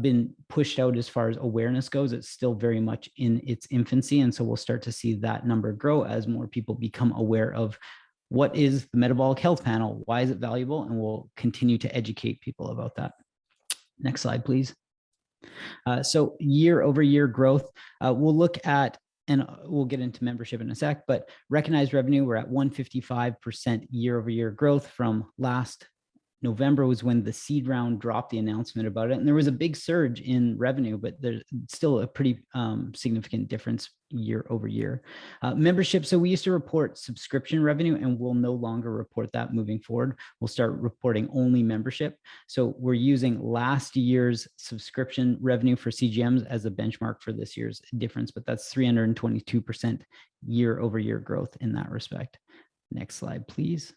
been pushed out as far as awareness goes. It's still very much in its infancy, and so we'll start to see that number grow as more people become aware of what is the metabolic health panel, why is it valuable, and we'll continue to educate people about that. Next slide, please. So year over year growth, we'll look at, and we'll get into membership in a sec, but recognized revenue, we're at 155% year over year growth from last November was when the seed round dropped the announcement about it. And there was a big surge in revenue, but there's still a pretty significant difference year over year. Membership. So we used to report subscription revenue, and we'll no longer report that moving forward. We'll start reporting only membership. So we're using last year's subscription revenue for CGMs as a benchmark for this year's difference, but that's 322% year over year growth in that respect. Next slide, please.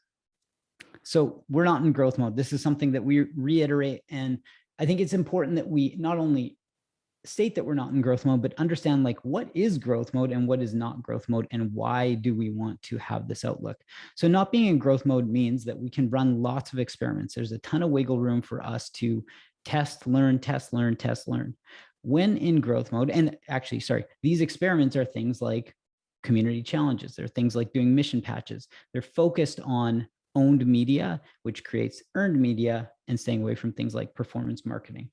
So we're not in growth mode. This is something that we reiterate. And I think it's important that we not only state that we're not in growth mode, but understand like what is growth mode and what is not growth mode, and why do we want to have this outlook. So not being in growth mode means that we can run lots of experiments. There's a ton of wiggle room for us to test, learn, test, learn, test, learn. When in growth mode, and actually, sorry, these experiments are things like community challenges. They're things like doing mission patches. They're focused on owned media, which creates earned media, and staying away from things like performance marketing.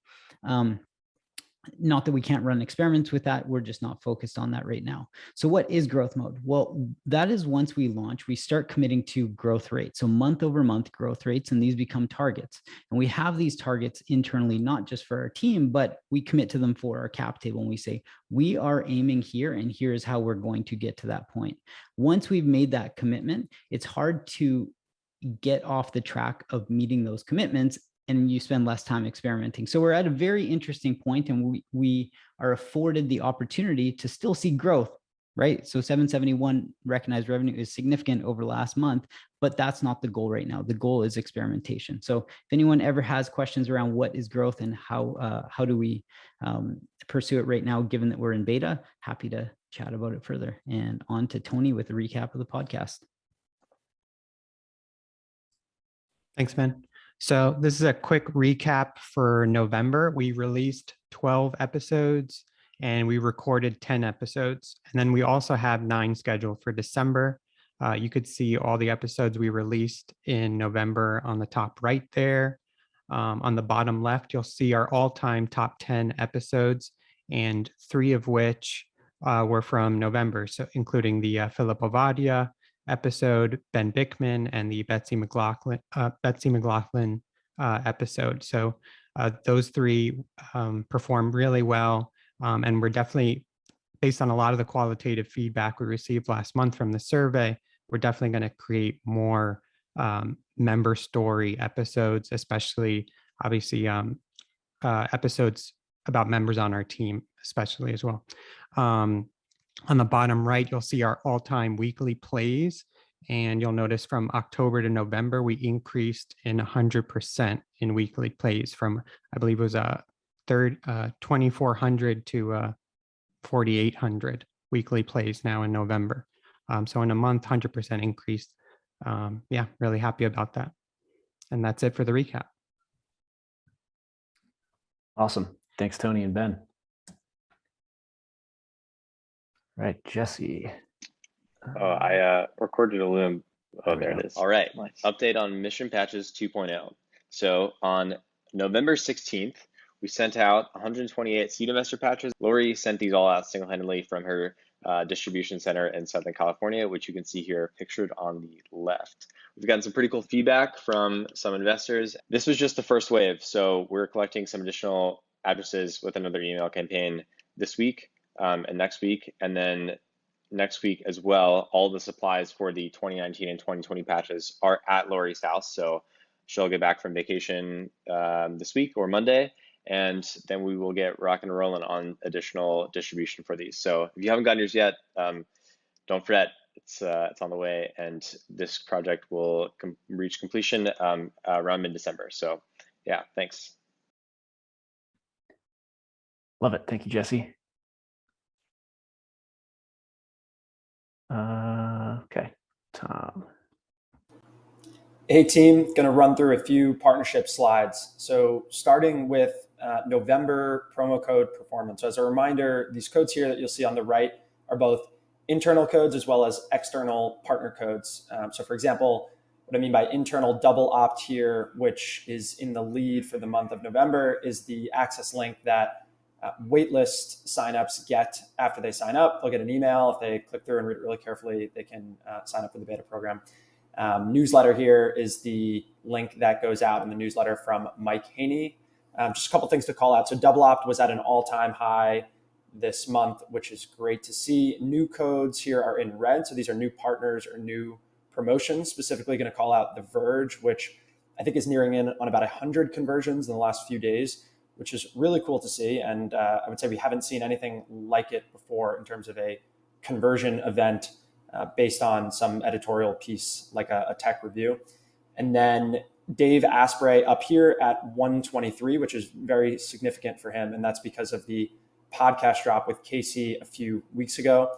Not that we can't run experiments with that, we're just not focused on that right now. So what is growth mode? Well, that is once we launch, we start committing to growth rates. So month over month growth rates, and these become targets. And we have these targets internally, not just for our team, but we commit to them for our cap table. And we say, we are aiming here, and here is how we're going to get to that point. Once we've made that commitment, it's hard to get off the track of meeting those commitments, and you spend less time experimenting. So we're at a very interesting point, and we are afforded the opportunity to still see growth, right? So 771 recognized revenue is significant over last month, but that's not the goal right now. The goal is experimentation. So if anyone ever has questions around what is growth and how do we pursue it right now, given that we're in beta, happy to chat about it further. And on to Tony with a recap of the podcast. Thanks, man. So this is a quick recap for November. We released 12 episodes and we recorded 10 episodes. And then we also have 9 scheduled for December. You could see all the episodes we released in November on the top right there. On the bottom left, you'll see our all-time top 10 episodes, and 3 of which were from November, so including the Philip Ovadia episode, Ben Bickman, and the Betsy McLaughlin episode. So those 3 performed really well, and we're definitely, based on a lot of the qualitative feedback we received last month from the survey, we're definitely going to create more member story episodes, especially obviously episodes about members on our team, especially as well. On the bottom right, you'll see our all-time weekly plays. And you'll notice from October to November, we increased in 100% in weekly plays from, I believe it was 2,400 to 4,800 weekly plays now in November. So in a month, 100% increase. Yeah, really happy about that. And that's it for the recap. Awesome. Thanks, Tony and Ben. Right, Jesse. I recorded a loom. Oh, there it is. All right, Nice. Update on Mission Patches 2.0. So on November 16th, we sent out 128 seed investor patches. Lori sent these all out single-handedly from her distribution center in Southern California, which you can see here pictured on the left. We've gotten some pretty cool feedback from some investors. This was just the first wave, so we're collecting some additional addresses with another email campaign this week and next week, and then next week as well. All the supplies for the 2019 and 2020 patches are at Lori's house, so she'll get back from vacation this week or Monday, and then we will get rocking and rolling on additional distribution for these. So if you haven't gotten yours yet, don't fret, it's on the way, and this project will reach completion around mid-December. So yeah, thanks. Love it. Thank you, Jesse. Okay, Tom. Hey team, going to run through a few partnership slides. So starting with November promo code performance. So as a reminder, these codes here that you'll see on the right are both internal codes as well as external partner codes. So for example, what I mean by internal double opt here, which is in the lead for the month of November, is the access link that waitlist signups get after they sign up. They'll get an email. If they click through and read it really carefully, they can sign up for the beta program. Newsletter here is the link that goes out in the newsletter from Mike Haney. Just a couple things to call out. So double opt was at an all-time high this month, which is great to see. New codes here are in red. So these are new partners or new promotions. Specifically going to call out The Verge, which I think is nearing in on about 100 conversions in the last few days, which is really cool to see. And I would say we haven't seen anything like it before in terms of a conversion event based on some editorial piece like a tech review. And then Dave Asprey up here at 123, which is very significant for him. And that's because of the podcast drop with Casey a few weeks ago,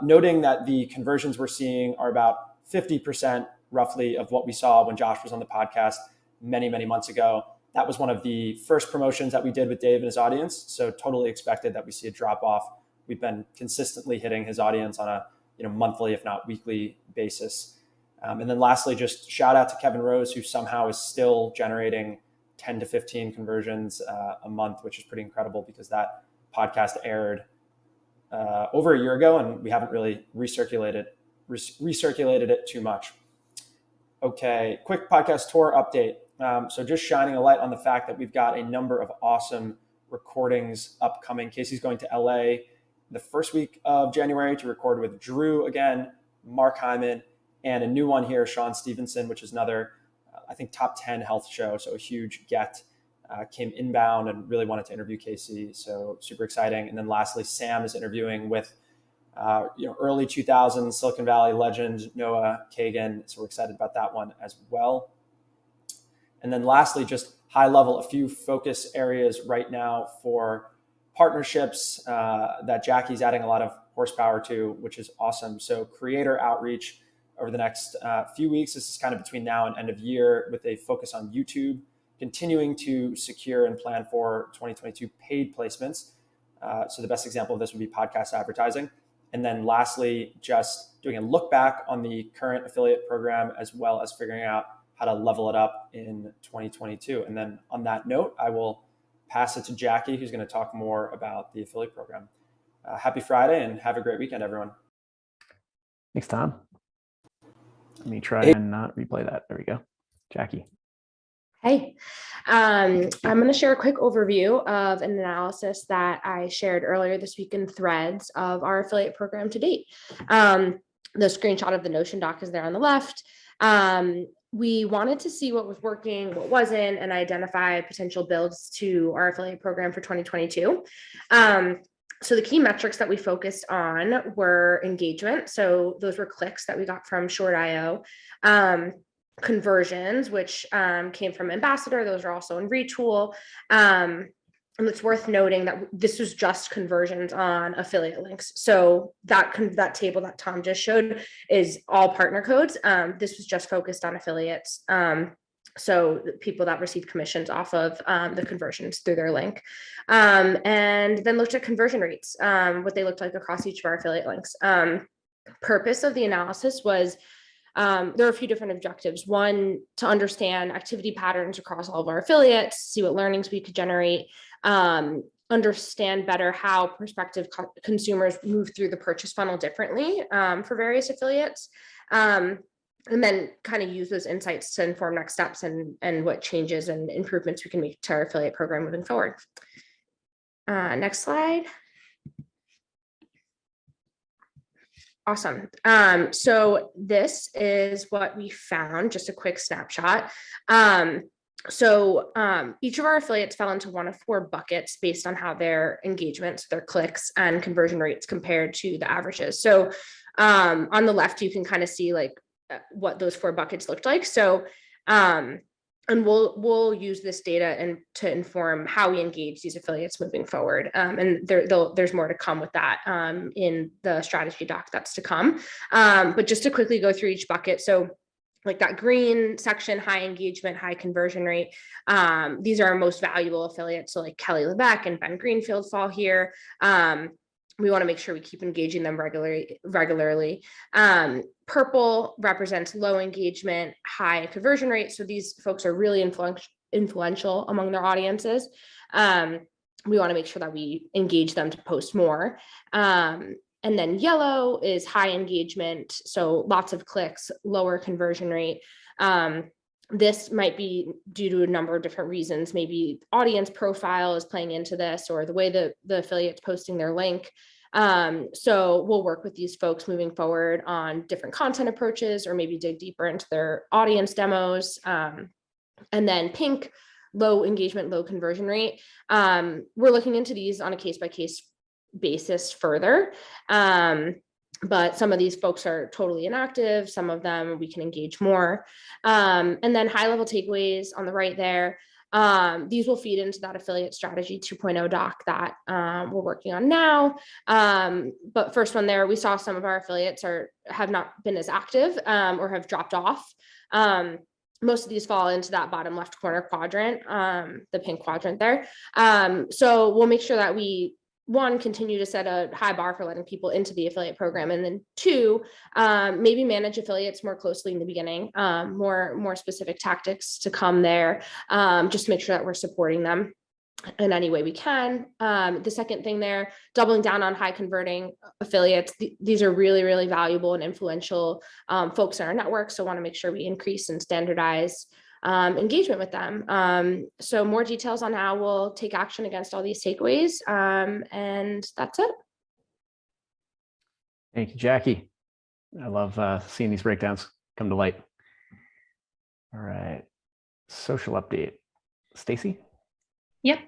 noting that the conversions we're seeing are about 50% roughly of what we saw when Josh was on the podcast many, many months ago. That was one of the first promotions that we did with Dave and his audience. So totally expected that we see a drop off. We've been consistently hitting his audience on a monthly, if not weekly basis. And then lastly, just shout out to Kevin Rose, who somehow is still generating 10 to 15 conversions a month, which is pretty incredible because that podcast aired over a year ago and we haven't really recirculated it too much. Okay, quick podcast tour update. So just shining a light on the fact that we've got a number of awesome recordings upcoming. Casey's going to LA the first week of January to record with Drew again, Mark Hyman, and a new one here, Sean Stevenson, which is another, I think, top 10 health show. So a huge get. Came inbound and really wanted to interview Casey. So super exciting. And then lastly, Sam is interviewing with early 2000s Silicon Valley legend Noah Kagan. So we're excited about that one as well. And then lastly, just high level, a few focus areas right now for partnerships that Jackie's adding a lot of horsepower to, which is awesome. So creator outreach over the next few weeks. This is kind of between now and end of year with a focus on YouTube, continuing to secure and plan for 2022 paid placements. So the best example of this would be podcast advertising. And then lastly, just doing a look back on the current affiliate program, as well as figuring out how to level it up in 2022. And then on that note, I will pass it to Jackie, who's going to talk more about the affiliate program. Happy Friday and have a great weekend, everyone. Thanks, Tom. Let me try and not replay that. There we go. Jackie. Hey, I'm going to share a quick overview of an analysis that I shared earlier this week in Threads of our affiliate program to date. The screenshot of the Notion doc is there on the left. We wanted to see what was working, what wasn't, and identify potential builds to our affiliate program for 2022. So the key metrics that we focused on were engagement. So those were clicks that we got from Short.io. Conversions, which came from Ambassador. Those are also in Retool. And it's worth noting that this was just conversions on affiliate links. So that table that Tom just showed is all partner codes. This was just focused on affiliates. So the people that receive commissions off of the conversions through their link. And then looked at conversion rates, what they looked like across each of our affiliate links. Purpose of the analysis was there are a few different objectives. One, to understand activity patterns across all of our affiliates, see what learnings we could generate, understand better how prospective consumers move through the purchase funnel differently for various affiliates, and then kind of use those insights to inform next steps and what changes and improvements we can make to our affiliate program moving forward. Next slide. Awesome. So this is what we found, just a quick snapshot. So each of our affiliates fell into one of four buckets based on how their engagements, their clicks and conversion rates compared to the averages. So on the left, you can kind of see like what those four buckets looked like. So and we'll use this data and to inform how we engage these affiliates moving forward. And there's more to come with that in the strategy doc that's to come. But just to quickly go through each bucket. So like that green section, high engagement, high conversion rate. These are our most valuable affiliates. So like Kelly LeBeck and Ben Greenfield fall here. We want to make sure we keep engaging them regularly. Purple represents low engagement, high conversion rate. So these folks are really influential among their audiences. We want to make sure that we engage them to post more. And then yellow is high engagement. So lots of clicks, lower conversion rate. This might be due to a number of different reasons. Maybe audience profile is playing into this, or the way the affiliate's posting their link. So we'll work with these folks moving forward on different content approaches, or maybe dig deeper into their audience demos. And then pink, low engagement, low conversion rate. We're looking into these on a case-by-case basis further. But some of these folks are totally inactive. Some of them we can engage more. And then high level takeaways on the right there. These will feed into that affiliate strategy 2.0 doc that we're working on now. But first one there, we saw some of our affiliates have not been as active or have dropped off. Most of these fall into that bottom left corner quadrant, the pink quadrant there. So we'll make sure that we, one, continue to set a high bar for letting people into the affiliate program, and then two, maybe manage affiliates more closely in the beginning, more specific tactics to come there, just to make sure that we're supporting them in any way we can. The second thing there, doubling down on high converting affiliates. These are really, really valuable and influential folks in our network. So want to make sure we increase and standardize engagement with them. So more details on how we'll take action against all these takeaways. And that's it. Thank you, Jackie. I love seeing these breakdowns come to light. All right, social update. Stacy? Yep.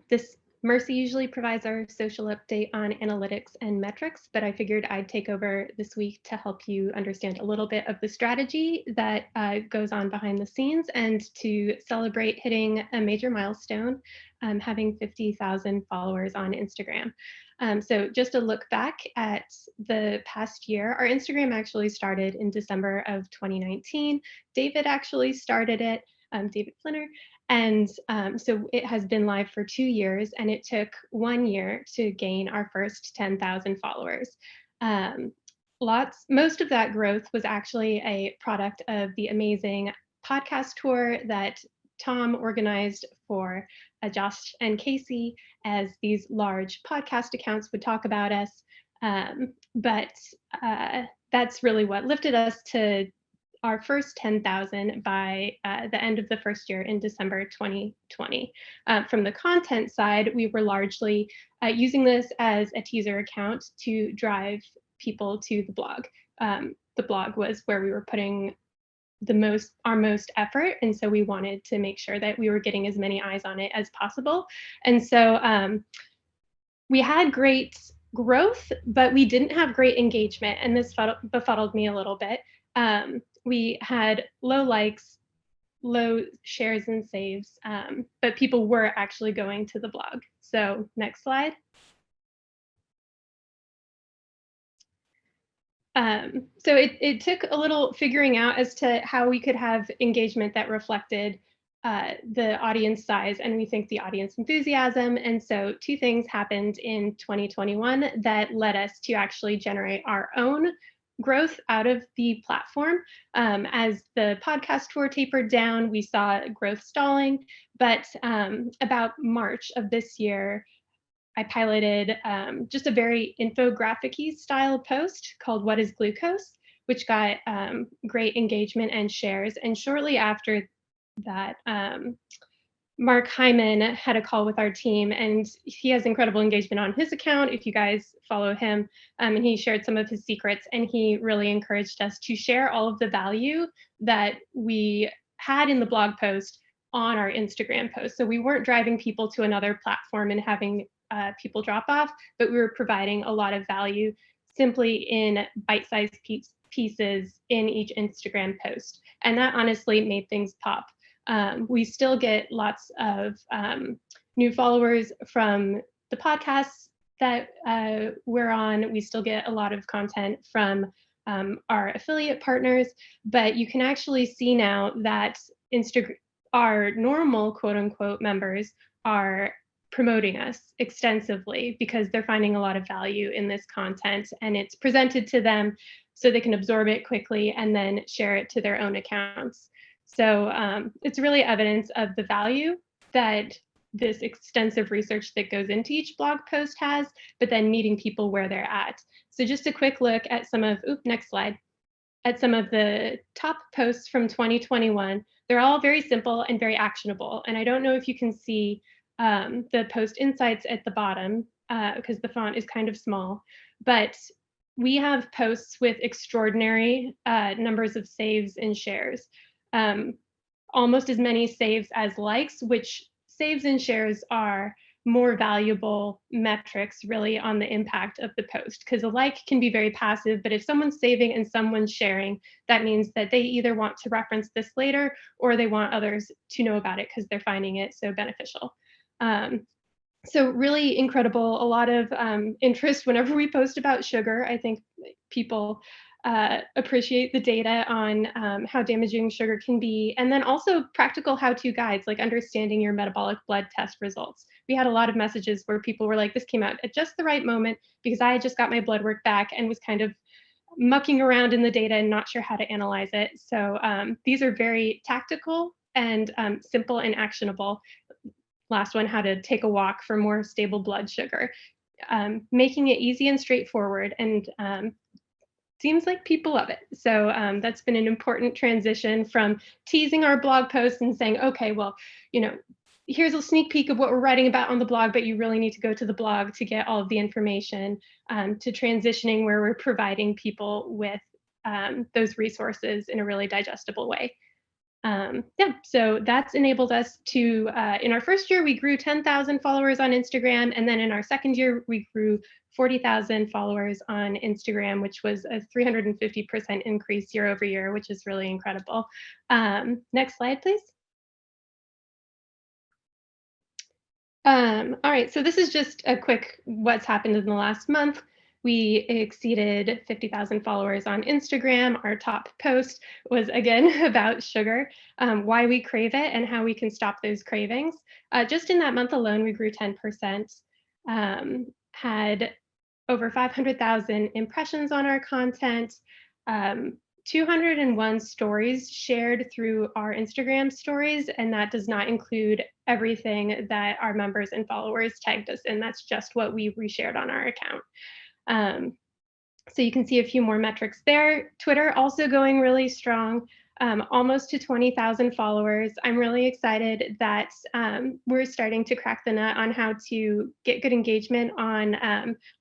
This Mercy usually provides our social update on analytics and metrics, but I figured I'd take over this week to help you understand a little bit of the strategy that goes on behind the scenes, and to celebrate hitting a major milestone, having 50,000 followers on Instagram. So just a look back at the past year, our Instagram actually started in December of 2019. David actually started it, David Flinner. And so it has been live for 2 years, and it took 1 year to gain our first 10,000 followers. Most of that growth was actually a product of the amazing podcast tour that Tom organized for Josh and Casey, as these large podcast accounts would talk about us. But that's really what lifted us to our first 10,000 by the end of the first year in December 2020. From the content side, we were largely using this as a teaser account to drive people to the blog. The blog was where we were putting our most effort, and so we wanted to make sure that we were getting as many eyes on it as possible. And so we had great growth, but we didn't have great engagement, and this befuddled me a little bit. We had low likes, low shares and saves, but people were actually going to the blog. So next slide. So it took a little figuring out as to how we could have engagement that reflected the audience size, and we think the audience enthusiasm. And so 2 things happened in 2021 that led us to actually generate our own growth out of the platform. As the podcast tour tapered down, we saw growth stalling, but about March of this year, I piloted just a very infographic-y style post called "What is Glucose?", which got great engagement and shares. And shortly after that, Mark Hyman had a call with our team, and he has incredible engagement on his account if you guys follow him, and he shared some of his secrets, and he really encouraged us to share all of the value that we had in the blog post on our Instagram post. So we weren't driving people to another platform and having people drop off, but we were providing a lot of value simply in bite-sized pieces in each Instagram post, and that honestly made things pop. We still get lots of new followers from the podcasts that we're on. We still get a lot of content from our affiliate partners, but you can actually see now that our normal quote unquote members are promoting us extensively because they're finding a lot of value in this content, and it's presented to them so they can absorb it quickly and then share it to their own accounts. So it's really evidence of the value that this extensive research that goes into each blog post has, but then meeting people where they're at. So just a quick look at some of, next slide, at some of the top posts from 2021. They're all very simple and very actionable. And I don't know if you can see the post insights at the bottom because the font is kind of small, but we have posts with extraordinary numbers of saves and shares. Almost as many saves as likes, which saves and shares are more valuable metrics really on the impact of the post, because a like can be very passive, but if someone's saving and someone's sharing, that means that they either want to reference this later or they want others to know about it because they're finding it so beneficial. So really incredible, a lot of interest whenever we post about sugar. I think people appreciate the data on how damaging sugar can be, and then also practical how-to guides, like understanding your metabolic blood test results. We had a lot of messages where people were like, this came out at just the right moment because I had just got my blood work back and was kind of mucking around in the data and not sure how to analyze it. So these are very tactical and simple and actionable. Last one, how to take a walk for more stable blood sugar. Making it easy and straightforward, and seems like people love it. So that's been an important transition from teasing our blog posts and saying, okay, well, you know, here's a sneak peek of what we're writing about on the blog, but you really need to go to the blog to get all of the information, to transitioning where we're providing people with those resources in a really digestible way. Yeah, so that's enabled us to, in our first year, we grew 10,000 followers on Instagram. And then in our second year, we grew 40,000 followers on Instagram, which was a 350% increase year over year, which is really incredible. Next slide, please. All right, so this is just a quick what's happened in the last month. We exceeded 50,000 followers on Instagram. Our top post was again about sugar, why we crave it and how we can stop those cravings. Just in that month alone, we grew 10%, had over 500,000 impressions on our content, 201 stories shared through our Instagram stories, and that does not include everything that our members and followers tagged us in. That's just what we reshared on our account. So you can see a few more metrics there. Twitter also going really strong, almost to 20,000 followers. I'm really excited that we're starting to crack the nut on how to get good engagement on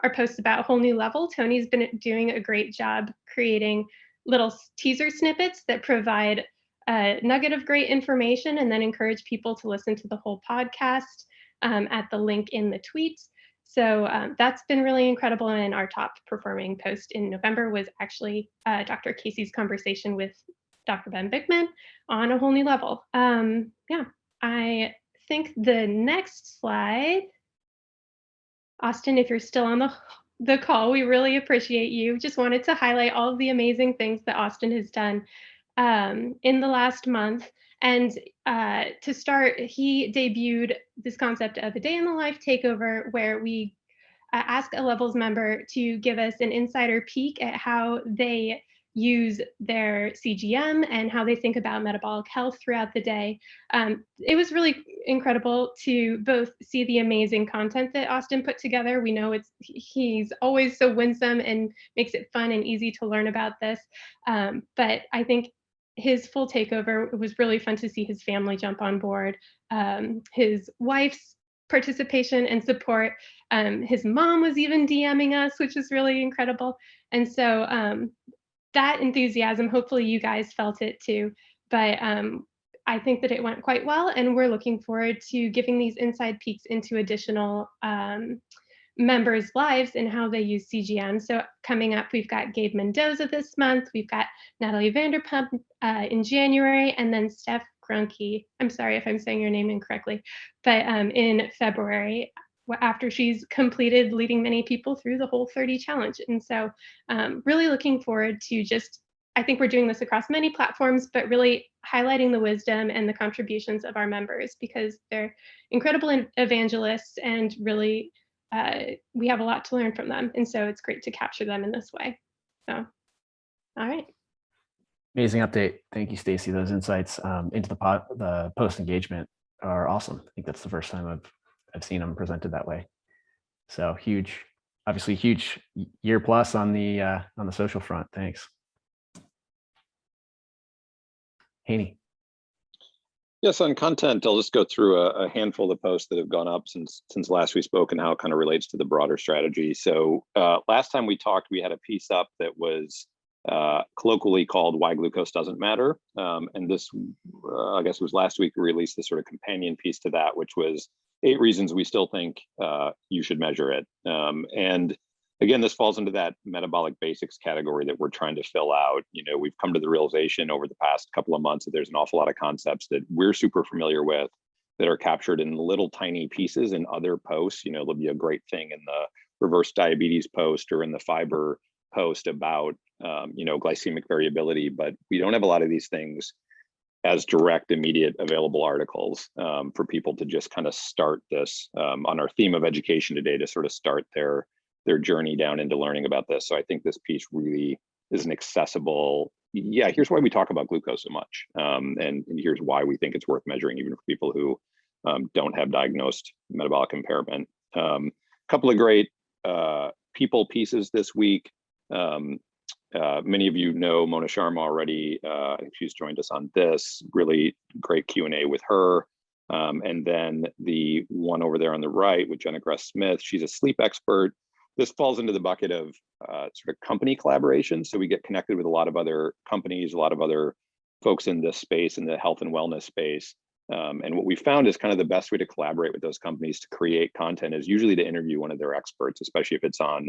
our posts about Whole New Level. Tony's been doing a great job creating little teaser snippets that provide a nugget of great information and then encourage people to listen to the whole podcast at the link in the tweet. So that's been really incredible. And our top performing post in November was actually Dr. Casey's conversation with Dr. Ben Bigman on A Whole New Level. Yeah, I think the next slide, Austin, if you're still on the call, we really appreciate you. Just wanted to highlight all of the amazing things that Austin has done in the last month. And to start, he debuted this concept of a day in the life takeover, where we ask a Levels member to give us an insider peek at how they use their CGM and how they think about metabolic health throughout the day. It was really incredible to both see the amazing content that Austin put together. We know he's always so winsome and makes it fun and easy to learn about this. But I think his full takeover, it was really fun to see his family jump on board, his wife's participation and support. His mom was even DMing us, which is really incredible. And so that enthusiasm, hopefully you guys felt it too. But I think that it went quite well, and we're looking forward to giving these inside peeks into additional members' lives and how they use CGM. So coming up, we've got Gabe Mendoza this month, we've got Natalie Vanderpump in January, and then Steph Grunke, I'm sorry if I'm saying your name incorrectly, but in February, after she's completed leading many people through the whole 30 challenge. And so really looking forward to I think we're doing this across many platforms, but really highlighting the wisdom and the contributions of our members, because they're incredible evangelists, and really we have a lot to learn from them. And so it's great to capture them in this way. So, all right. Amazing update. Thank you, Stacy. Those insights into the post engagement are awesome. I think that's the first time I've seen them presented that way. So huge, obviously huge year plus on the social front. Thanks. Haney. Yes, on content, I'll just go through a handful of posts that have gone up since last we spoke and how it kind of relates to the broader strategy. So last time we talked, we had a piece up that was colloquially called Why Glucose Doesn't Matter. And this, I guess it was last week, we released this sort of companion piece to that, which was 8 reasons we still think you should measure it. And again, this falls into that metabolic basics category that we're trying to fill out. You know, we've come to the realization over the past couple of months that there's an awful lot of concepts that we're super familiar with that are captured in little tiny pieces in other posts. You know, there'll be a great thing in the reverse diabetes post or in the fiber post about, you know, glycemic variability, but we don't have a lot of these things as direct, immediate available articles for people to just kind of start this on our theme of education today, to sort of start their journey down into learning about this. So I think this piece really is an accessible, yeah, here's why we talk about glucose so much. And here's why we think it's worth measuring even for people who don't have diagnosed metabolic impairment. Couple of great people pieces this week. Many of you know Mona Sharma already. I think she's joined us on this. Really great Q&A with her. And then the one over there on the right with Jenna Gress-Smith, she's a sleep expert. This falls into the bucket of sort of company collaboration. So we get connected with a lot of other companies, a lot of other folks in this space, in the health and wellness space. And what we found is kind of the best way to collaborate with those companies to create content is usually to interview one of their experts, especially if it's on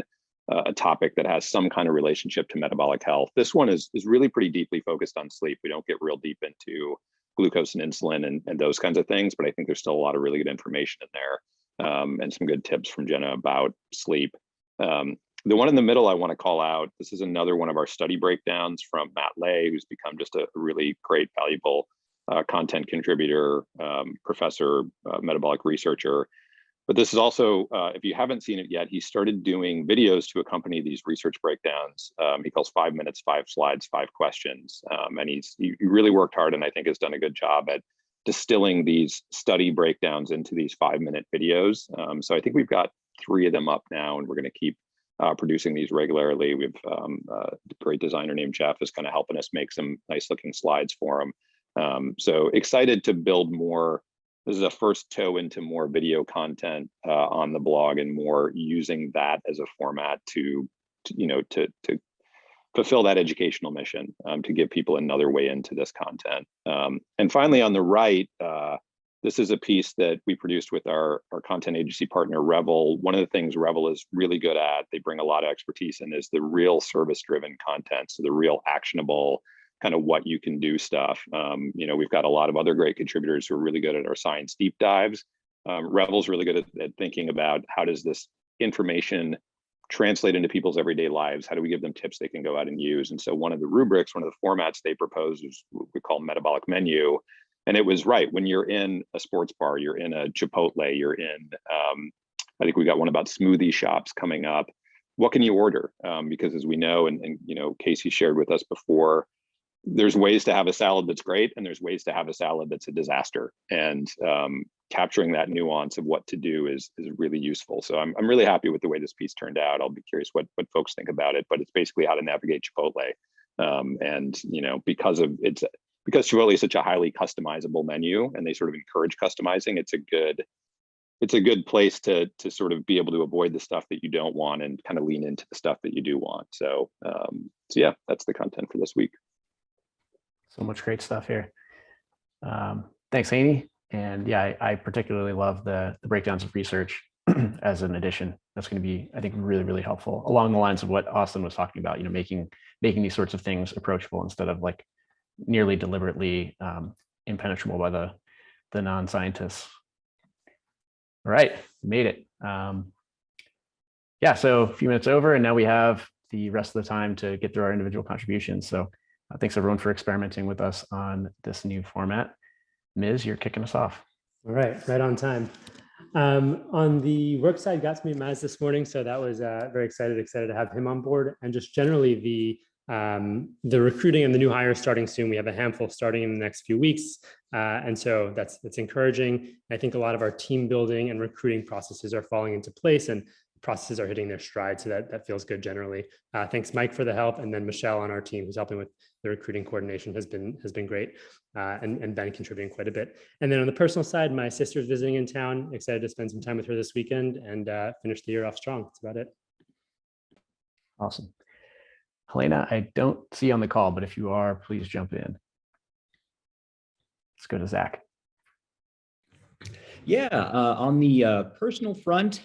a topic that has some kind of relationship to metabolic health. This one is really pretty deeply focused on sleep. We don't get real deep into glucose and insulin and those kinds of things, but I think there's still a lot of really good information in there and some good tips from Jenna about sleep. The one in the middle I want to call out, this is another one of our study breakdowns from Matt Lay, who's become just a really great, valuable content contributor, professor, metabolic researcher. But this is also, if you haven't seen it yet, he started doing videos to accompany these research breakdowns. He calls 5 minutes, 5 slides, 5 questions. And he really worked hard and I think has done a good job at distilling these study breakdowns into these 5-minute videos. So I think we've got 3 of them up now and we're going to keep producing these regularly. We've a great designer named Jeff is kind of helping us make some nice looking slides for him. So excited to build more. This is a first toe into more video content on the blog and more using that as a format to fulfill that educational mission, to give people another way into this content. And finally, on the right, this is a piece that we produced with our content agency partner, Revel. One of the things Revel is really good at, they bring a lot of expertise in, is the real service-driven content. So the real actionable kind of what you can do stuff. We've got a lot of other great contributors who are really good at our science deep dives. Revel's really good at thinking about how does this information translate into people's everyday lives? How do we give them tips they can go out and use? And so one of the rubrics, one of the formats they propose is what we call metabolic menu. And it was right, when you're in a sports bar, you're in a Chipotle, you're in, I think we got one about smoothie shops coming up. What can you order? Because as we know, and Casey shared with us before, there's ways to have a salad that's great and there's ways to have a salad that's a disaster. And capturing that nuance of what to do is really useful. So I'm really happy with the way this piece turned out. I'll be curious what folks think about it, but it's basically how to navigate Chipotle. Because Chipotle is such a highly customizable menu and they sort of encourage customizing, it's a good place to sort of be able to avoid the stuff that you don't want and kind of lean into the stuff that you do want. So yeah, that's the content for this week. So much great stuff here. Thanks, Amy. And yeah, I particularly love the breakdowns of research as an addition. That's going to be, I think, really, really helpful along the lines of what Austin was talking about, making these sorts of things approachable instead of like nearly deliberately impenetrable by the non-scientists. All right, made it. Yeah, so a few minutes over and now we have the rest of the time to get through our individual contributions. So thanks everyone for experimenting with us on this new format. Ms., you're kicking us off. All right on time. On the work side, got to meet Maz this morning, so that was very excited to have him on board. And just generally the recruiting and the new hires starting soon. We have a handful starting in the next few weeks, and so that's encouraging. I think a lot of our team building and recruiting processes are falling into place, and processes are hitting their stride, so that feels good generally. Thanks, Mike, for the help, and then Michelle on our team, who's helping with the recruiting coordination, has been great, and Ben contributing quite a bit. And then on the personal side, my sister's visiting in town. Excited to spend some time with her this weekend and finish the year off strong. That's about it. Awesome. Helena, I don't see you on the call, but if you are, please jump in. Let's go to Zach. Yeah, on the personal front,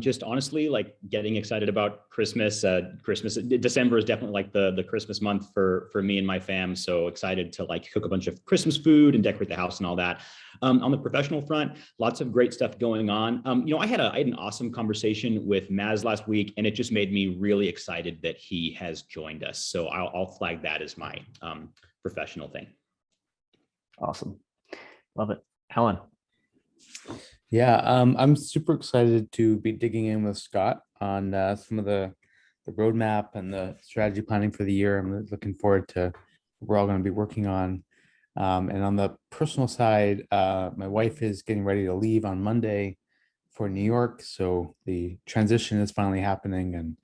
just honestly, like getting excited about Christmas. December is definitely like the Christmas month for me and my fam. So excited to like cook a bunch of Christmas food and decorate the house and all that. On the professional front, lots of great stuff going on. I had an awesome conversation with Maz last week, and it just made me really excited that he has joined us. So I'll flag that as my professional thing. Awesome, love it, Alan. Yeah, I'm super excited to be digging in with Scott on some of the roadmap and the strategy planning for the year. I'm looking forward to what we're all going to be working on. And on the personal side, my wife is getting ready to leave on Monday for New York. So the transition is finally happening,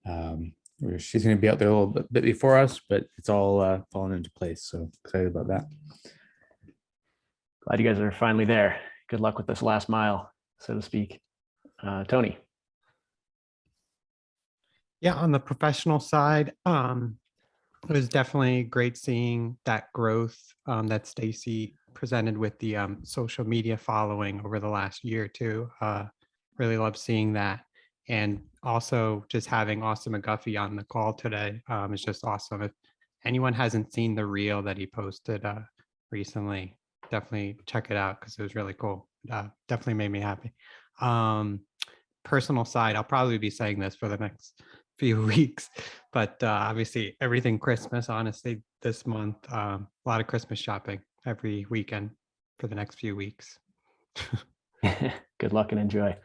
and she's going to be out there a little bit before us, but it's all falling into place. So excited about that. Glad you guys are finally there. Good luck with this last mile, so to speak. Tony. Yeah, on the professional side, it was definitely great seeing that growth that Stacy presented with the social media following over the last year too. Really love seeing that. And also just having Austin McGuffie on the call today is just awesome. If anyone hasn't seen the reel that he posted recently, definitely check it out because it was really cool. Definitely made me happy. Personal side, I'll probably be saying this for the next few weeks, but obviously everything Christmas, honestly, this month, a lot of Christmas shopping every weekend for the next few weeks. Good luck and enjoy.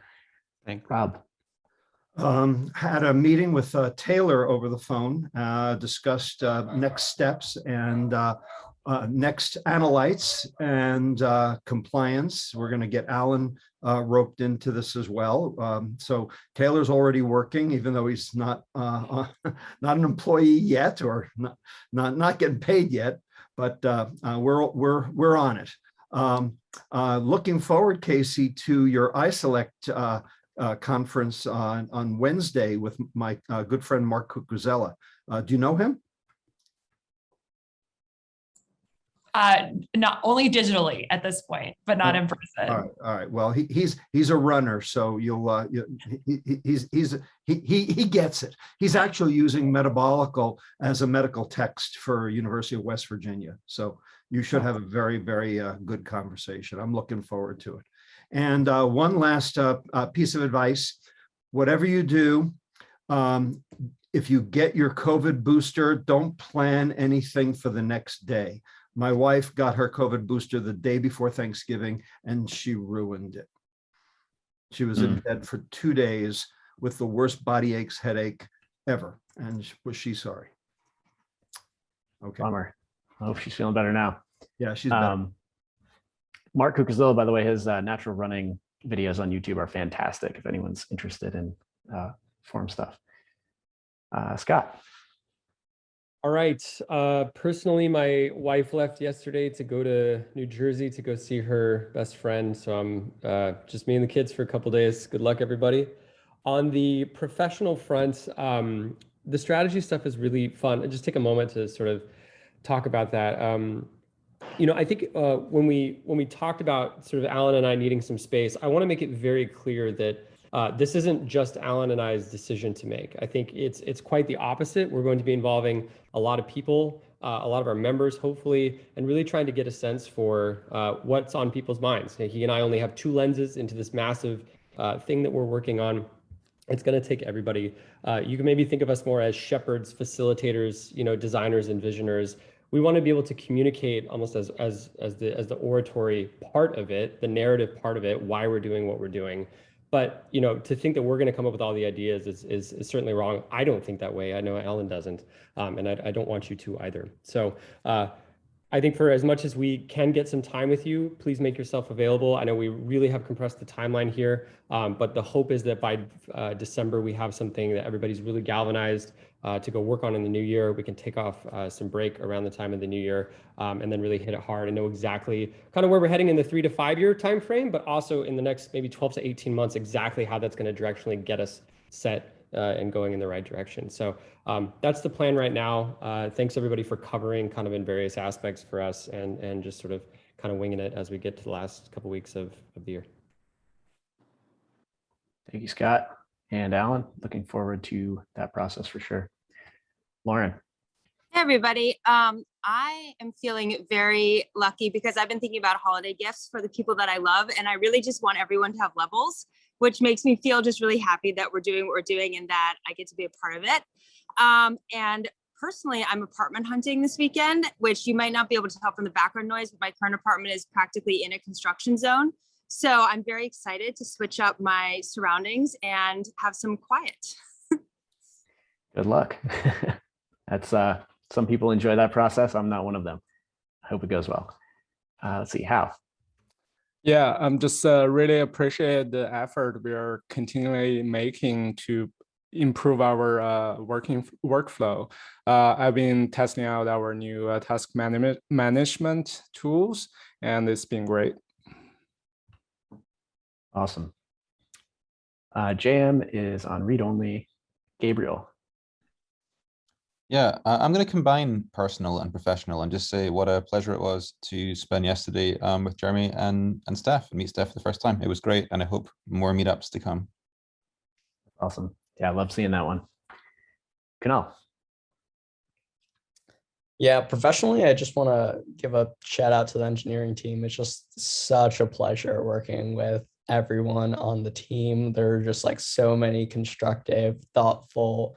Thanks. Rob. Had a meeting with Taylor over the phone, discussed next steps and next analytes and compliance. We're going to get Alan roped into this as well. So Taylor's already working, even though he's not not an employee yet, or not getting paid yet. But we're on it. Looking forward, Casey, to your iSelect conference on Wednesday with my good friend Mark Cucuzella. Do you know him? Not only digitally at this point, but not in person. All right. Well, he's a runner, so he gets it. He's actually using metabolical as a medical text for University of West Virginia. So you should have a very, very good conversation. I'm looking forward to it. And one last piece of advice: whatever you do, if you get your COVID booster, don't plan anything for the next day. My wife got her COVID booster the day before Thanksgiving, and she ruined it. She was in bed for 2 days with the worst body aches, headache ever. And was she sorry? Okay. Bummer. I hope she's feeling better now. Yeah, she's better. Mark Cucuzella, by the way, his natural running videos on YouTube are fantastic if anyone's interested in form stuff. Scott. All right. Personally, my wife left yesterday to go to New Jersey to go see her best friend. So I'm just me and the kids for a couple days. Good luck, everybody. On the professional front, the strategy stuff is really fun. Just take a moment to sort of talk about that. I think when we talked about sort of Alan and I needing some space, I want to make it very clear that this isn't just Alan and I's decision to make. I think it's quite the opposite. We're going to be involving a lot of people, a lot of our members, hopefully, and really trying to get a sense for what's on people's minds. He and I only have two lenses into this massive thing that we're working on. It's going to take everybody. You can maybe think of us more as shepherds, facilitators, designers, and visioners. We want to be able to communicate almost as the oratory part of it, the narrative part of it, why we're doing what we're doing. But to think that we're going to come up with all the ideas is certainly wrong. I don't think that way. I know Alan doesn't, and I don't want you to either. So I think for as much as we can get some time with you, please make yourself available. I know we really have compressed the timeline here, but the hope is that by December we have something that everybody's really galvanized to go work on in the new year. We can take off some break around the time of the new year and then really hit it hard and know exactly kind of where we're heading in the 3 to 5 year time frame, but also in the next maybe 12 to 18 months, exactly how that's going to directionally get us set and going in the right direction. So that's the plan right now. Thanks everybody for covering kind of in various aspects for us and just sort of kind of winging it as we get to the last couple weeks of the year. Thank you, Scott and Alan. Looking forward to that process for sure. Lauren. Hey everybody. I am feeling very lucky because I've been thinking about holiday gifts for the people that I love, and I really just want everyone to have levels, which makes me feel just really happy that we're doing what we're doing and that I get to be a part of it. And personally, I'm apartment hunting this weekend, which you might not be able to tell from the background noise, but my current apartment is practically in a construction zone. So I'm very excited to switch up my surroundings and have some quiet. Good luck. That's some people enjoy that process. I'm not one of them. I hope it goes well. Let's see, Hal. Yeah, I'm just really appreciate the effort we are continually making to improve our working workflow. I've been testing out our new task management tools, and it's been great. Awesome. JM is on read only. Gabriel. Yeah, I'm going to combine personal and professional and just say what a pleasure it was to spend yesterday with Jeremy and Steph, meet Steph for the first time. It was great, and I hope more meetups to come. Awesome. Yeah, I love seeing that one. Kunal. Yeah, professionally, I just want to give a shout out to the engineering team. It's just such a pleasure working with everyone on the team. There are just like so many constructive, thoughtful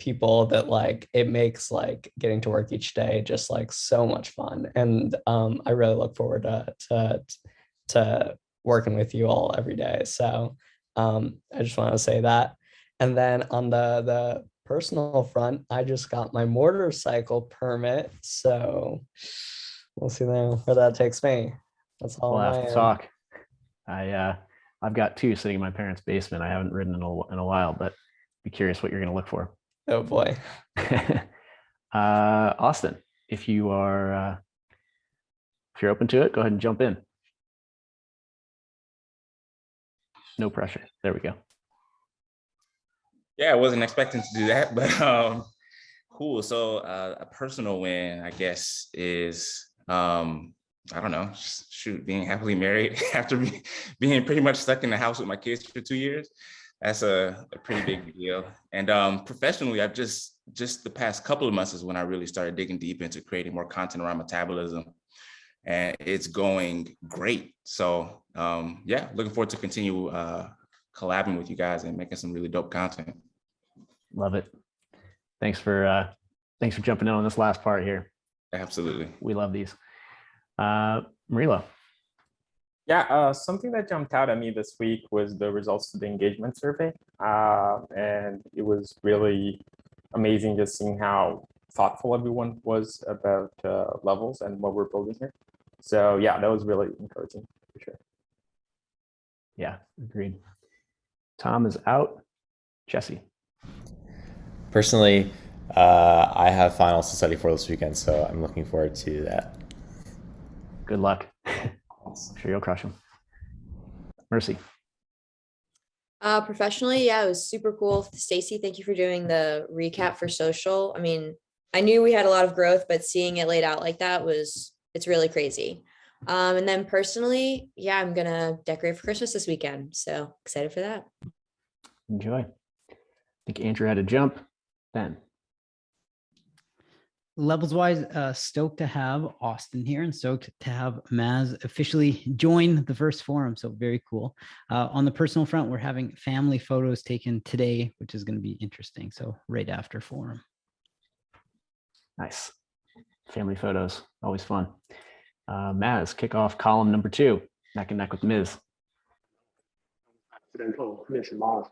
people that like it makes like getting to work each day just like so much fun. And I really look forward to working with you all every day. So I just want to say that. And then on the personal front, I just got my motorcycle permit. So we'll see now where that takes me. That's all. We'll have to talk. I've got two sitting in my parents' basement. I haven't ridden in a while, but be curious what you're going to look for. Oh boy. Austin, if you're open to it, go ahead and jump in. No pressure. There we go. Yeah, I wasn't expecting to do that, but cool. So a personal win, I guess, is I don't know, shoot, being happily married after being pretty much stuck in the house with my kids for 2 years. That's a pretty big deal. And professionally, I've just the past couple of months is when I really started digging deep into creating more content around metabolism, and it's going great. So yeah, looking forward to continue collabing with you guys and making some really dope content. Love it. Thanks for jumping in on this last part here. Absolutely. We love these. Marilo. Yeah, something that jumped out at me this week was the results of the engagement survey. And it was really amazing just seeing how thoughtful everyone was about levels and what we're building here. So yeah, that was really encouraging for sure. Yeah, agreed. Tom is out. Jesse. Personally, I have finals to study for this weekend, so I'm looking forward to that. Good luck. I'm sure you'll crush them. Mercy. Professionally, yeah, it was super cool. Stacy, thank you for doing the recap for social. I mean, I knew we had a lot of growth, but seeing it laid out like that it's really crazy. And then personally, yeah, I'm gonna decorate for Christmas this weekend. So excited for that. Enjoy. I think Andrew had to jump. Ben. Levels wise, stoked to have Austin here and stoked to have Maz officially join the first forum. So very cool. On the personal front, we're having family photos taken today, which is going to be interesting. So right after forum. Nice. Family photos, always fun. Maz, kick off column number 2, neck and neck with Ms. Accidental Ms. and Maz.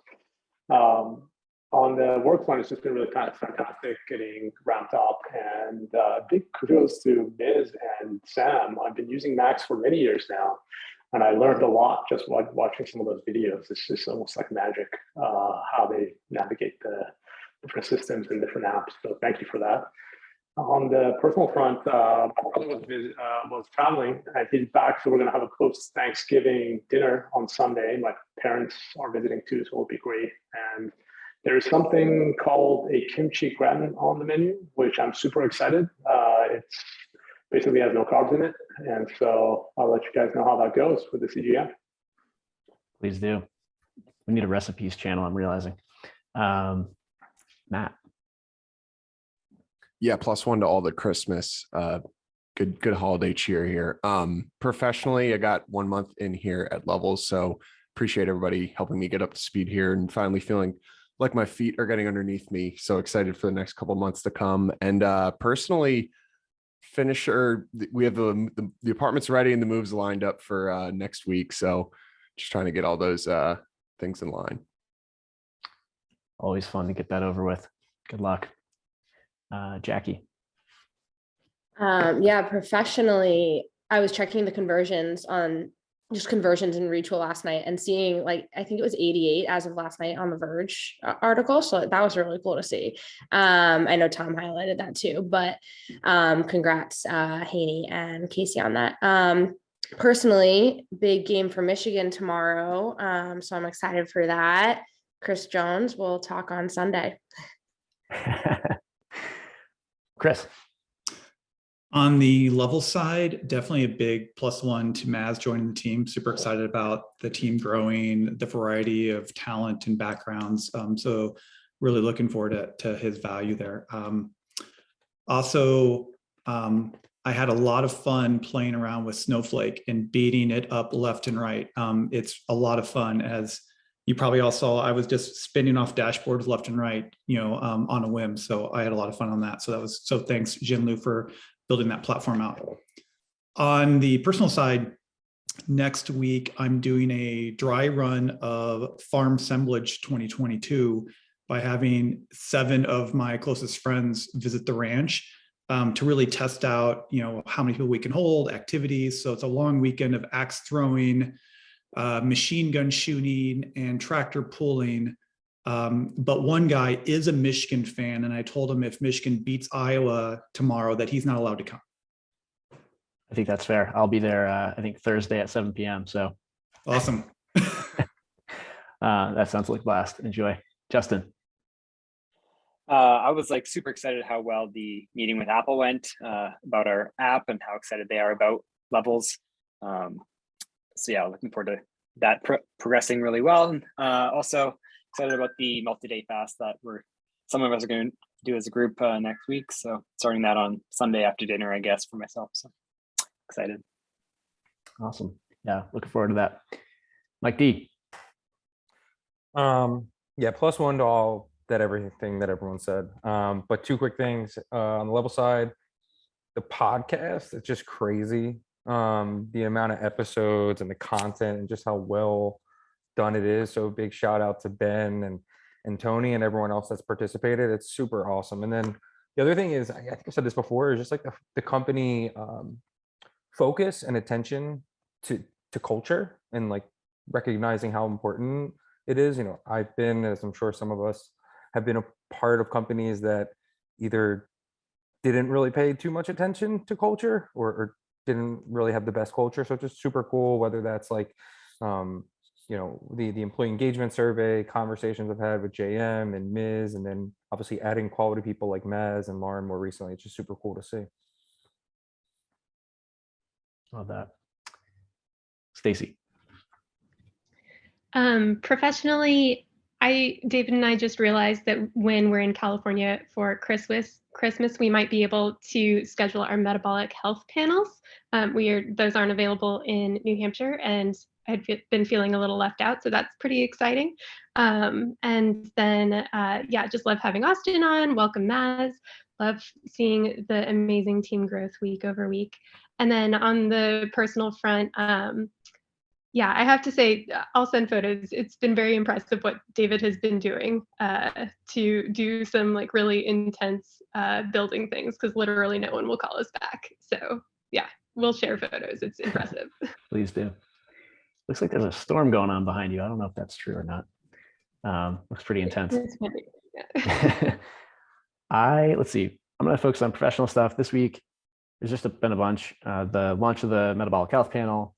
On the work front, it's just been really kind of fantastic getting ramped up, and big kudos to Ms. and Sam. I've been using Max for many years now, and I learned a lot just watching some of those videos. It's just almost like magic how they navigate the different systems and different apps. So thank you for that. On the personal front, my brother was traveling and he's back, so we're going to have a post-Thanksgiving dinner on Sunday. My parents are visiting too, so it'll be great. And There's something called a kimchi gratin on the menu, which I'm super excited. It's basically has no carbs in it. And so I'll let you guys know how that goes with the CGM. Please do. We need a recipes channel, I'm realizing. Matt. Yeah, +1 to all the Christmas. Good holiday cheer here. Professionally, I got 1 month in here at Levels, so appreciate everybody helping me get up to speed here and finally feeling like my feet are getting underneath me. So excited for the next couple months to come. And personally, we have the apartments ready and the moves lined up for next week. So just trying to get all those things in line. Always fun to get that over with. Good luck. Jackie. Yeah, professionally, I was checking the conversions on just conversions in Retool last night and seeing like, I think it was 88 as of last night on the Verge article. So that was really cool to see. I know Tom highlighted that too, but congrats Haney and Casey on that. Personally, big game for Michigan tomorrow. So I'm excited for that. Chris Jones, we'll talk on Sunday. Chris. On the level side, definitely a big +1 to Maz joining the team. Super excited about the team growing, the variety of talent and backgrounds. So really looking forward to his value there. Also, I had a lot of fun playing around with Snowflake and beating it up left and right. It's a lot of fun. As you probably all saw, I was just spinning off dashboards left and right, on a whim. So I had a lot of fun on that. So thanks, Jinlu, for building that platform out. On the personal side, next week, I'm doing a dry run of Farm Assemblage 2022 by having 7 of my closest friends visit the ranch to really test out, how many people we can hold, activities. So it's a long weekend of axe throwing, machine gun shooting, and tractor pulling. But one guy is a Michigan fan, and I told him if Michigan beats Iowa tomorrow, that he's not allowed to come. I think that's fair. I'll be there, I think Thursday at 7 p.m. So awesome. That sounds like blast. Enjoy. Justin. I was like super excited how well the meeting with Apple went about our app and how excited they are about Levels. So yeah, looking forward to that progressing really well. And also excited about the multi-day fast that some of us are going to do as a group next week. So starting that on Sunday after dinner, I guess, for myself. So excited. Awesome. Yeah, looking forward to that. Mike D. Yeah, +1 to all everything that everyone said. But 2 quick things on the level side. The podcast, it's just crazy. The amount of episodes and the content and just how well done it is. So big shout out to Ben and Tony and everyone else that's participated. It's super awesome. And then the other thing is, I think I said this before, is just like the company focus and attention to culture and like recognizing how important it is. I've been, as I'm sure some of us have been, a part of companies that either didn't really pay too much attention to culture or didn't really have the best culture. So just super cool, whether that's like, the employee engagement survey, conversations I've had with JM and Ms, and then obviously adding quality people like Maz and Lauren more recently. It's just super cool to see. Love that. Stacy. Professionally, David and I just realized that when we're in California for Christmas, we might be able to schedule our metabolic health panels. Those aren't available in New Hampshire, and I'd been feeling a little left out, so that's pretty exciting. And then, just love having Austin on. Welcome, Maz. Love seeing the amazing team growth week over week. And then on the personal front, I have to say, I'll send photos. It's been very impressive what David has been doing to do some like really intense building things, because literally no one will call us back. So yeah, we'll share photos. It's impressive. Please do. Looks like there's a storm going on behind you. I don't know if that's true or not. Looks pretty intense. Let's see. I'm going to focus on professional stuff this week. There's just been a bunch. The launch of the metabolic health panel,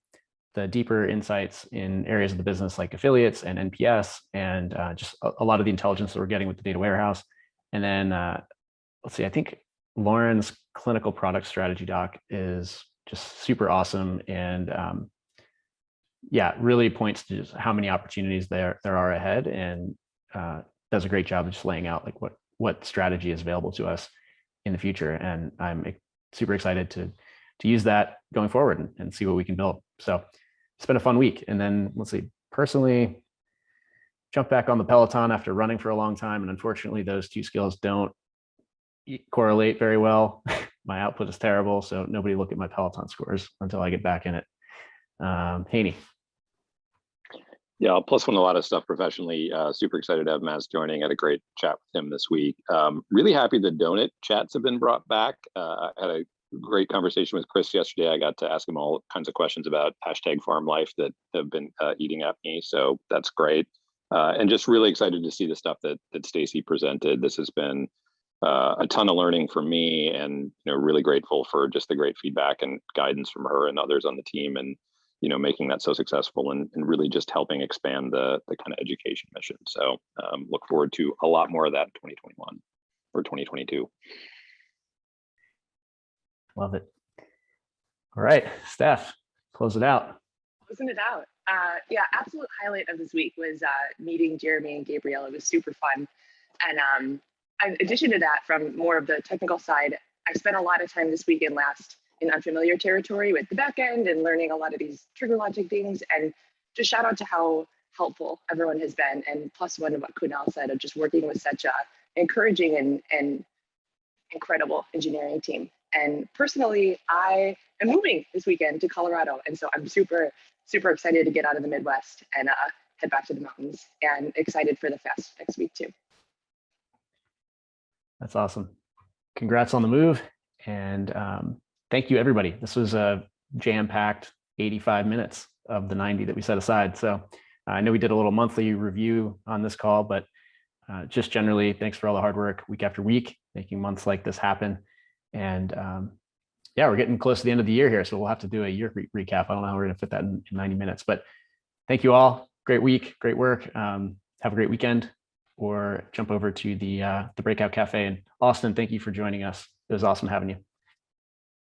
the deeper insights in areas of the business like affiliates and NPS, and just a lot of the intelligence that we're getting with the data warehouse. And then let's see, I think Lauren's clinical product strategy doc is just super awesome, and yeah, really points to just how many opportunities there are ahead, and does a great job of just laying out like what strategy is available to us in the future. And I'm super excited to use that going forward and see what we can build. So it's been a fun week. And then let's see, personally, jump back on the Peloton after running for a long time, and unfortunately those two skills don't correlate very well. My output is terrible, so nobody look at my Peloton scores until I get back in it. Haney. Yeah, I'll plus one a lot of stuff professionally. Super excited to have Maz joining. I had a great chat with him this week. Really happy the donut chats have been brought back. I had a great conversation with Chris yesterday. I got to ask him all kinds of questions about #farmlife that have been eating at me. So that's great. And just really excited to see the stuff that Stacy presented. This has been a ton of learning for me, and really grateful for just the great feedback and guidance from her and others on the team, and making that so successful, and really just helping expand the kind of education mission. So look forward to a lot more of that in 2021 or 2022. Love it. All right, Steph, close it out. Closing it out. Yeah, absolute highlight of this week was meeting Jeremy and Gabrielle. It was super fun. And in addition to that, from more of the technical side, I spent a lot of time this weekend last in unfamiliar territory with the back end and learning a lot of these trigger logic things. And just shout out to how helpful everyone has been. And plus one of what Kunal said of just working with such a encouraging and incredible engineering team. And personally, I am moving this weekend to Colorado. And so I'm super, super excited to get out of the Midwest and head back to the mountains, and excited for the fest next week too. That's awesome. Congrats on the move. And thank you, everybody. This was a jam-packed 85 minutes of the 90 that we set aside. So I know we did a little monthly review on this call, but just generally, thanks for all the hard work week after week, making months like this happen. And yeah, we're getting close to the end of the year here, so we'll have to do a year recap. I don't know how we're going to fit that in 90 minutes, but thank you all. Great week, great work. Have a great weekend, or jump over to the Breakout Cafe. And Austin, thank you for joining us. It was awesome having you.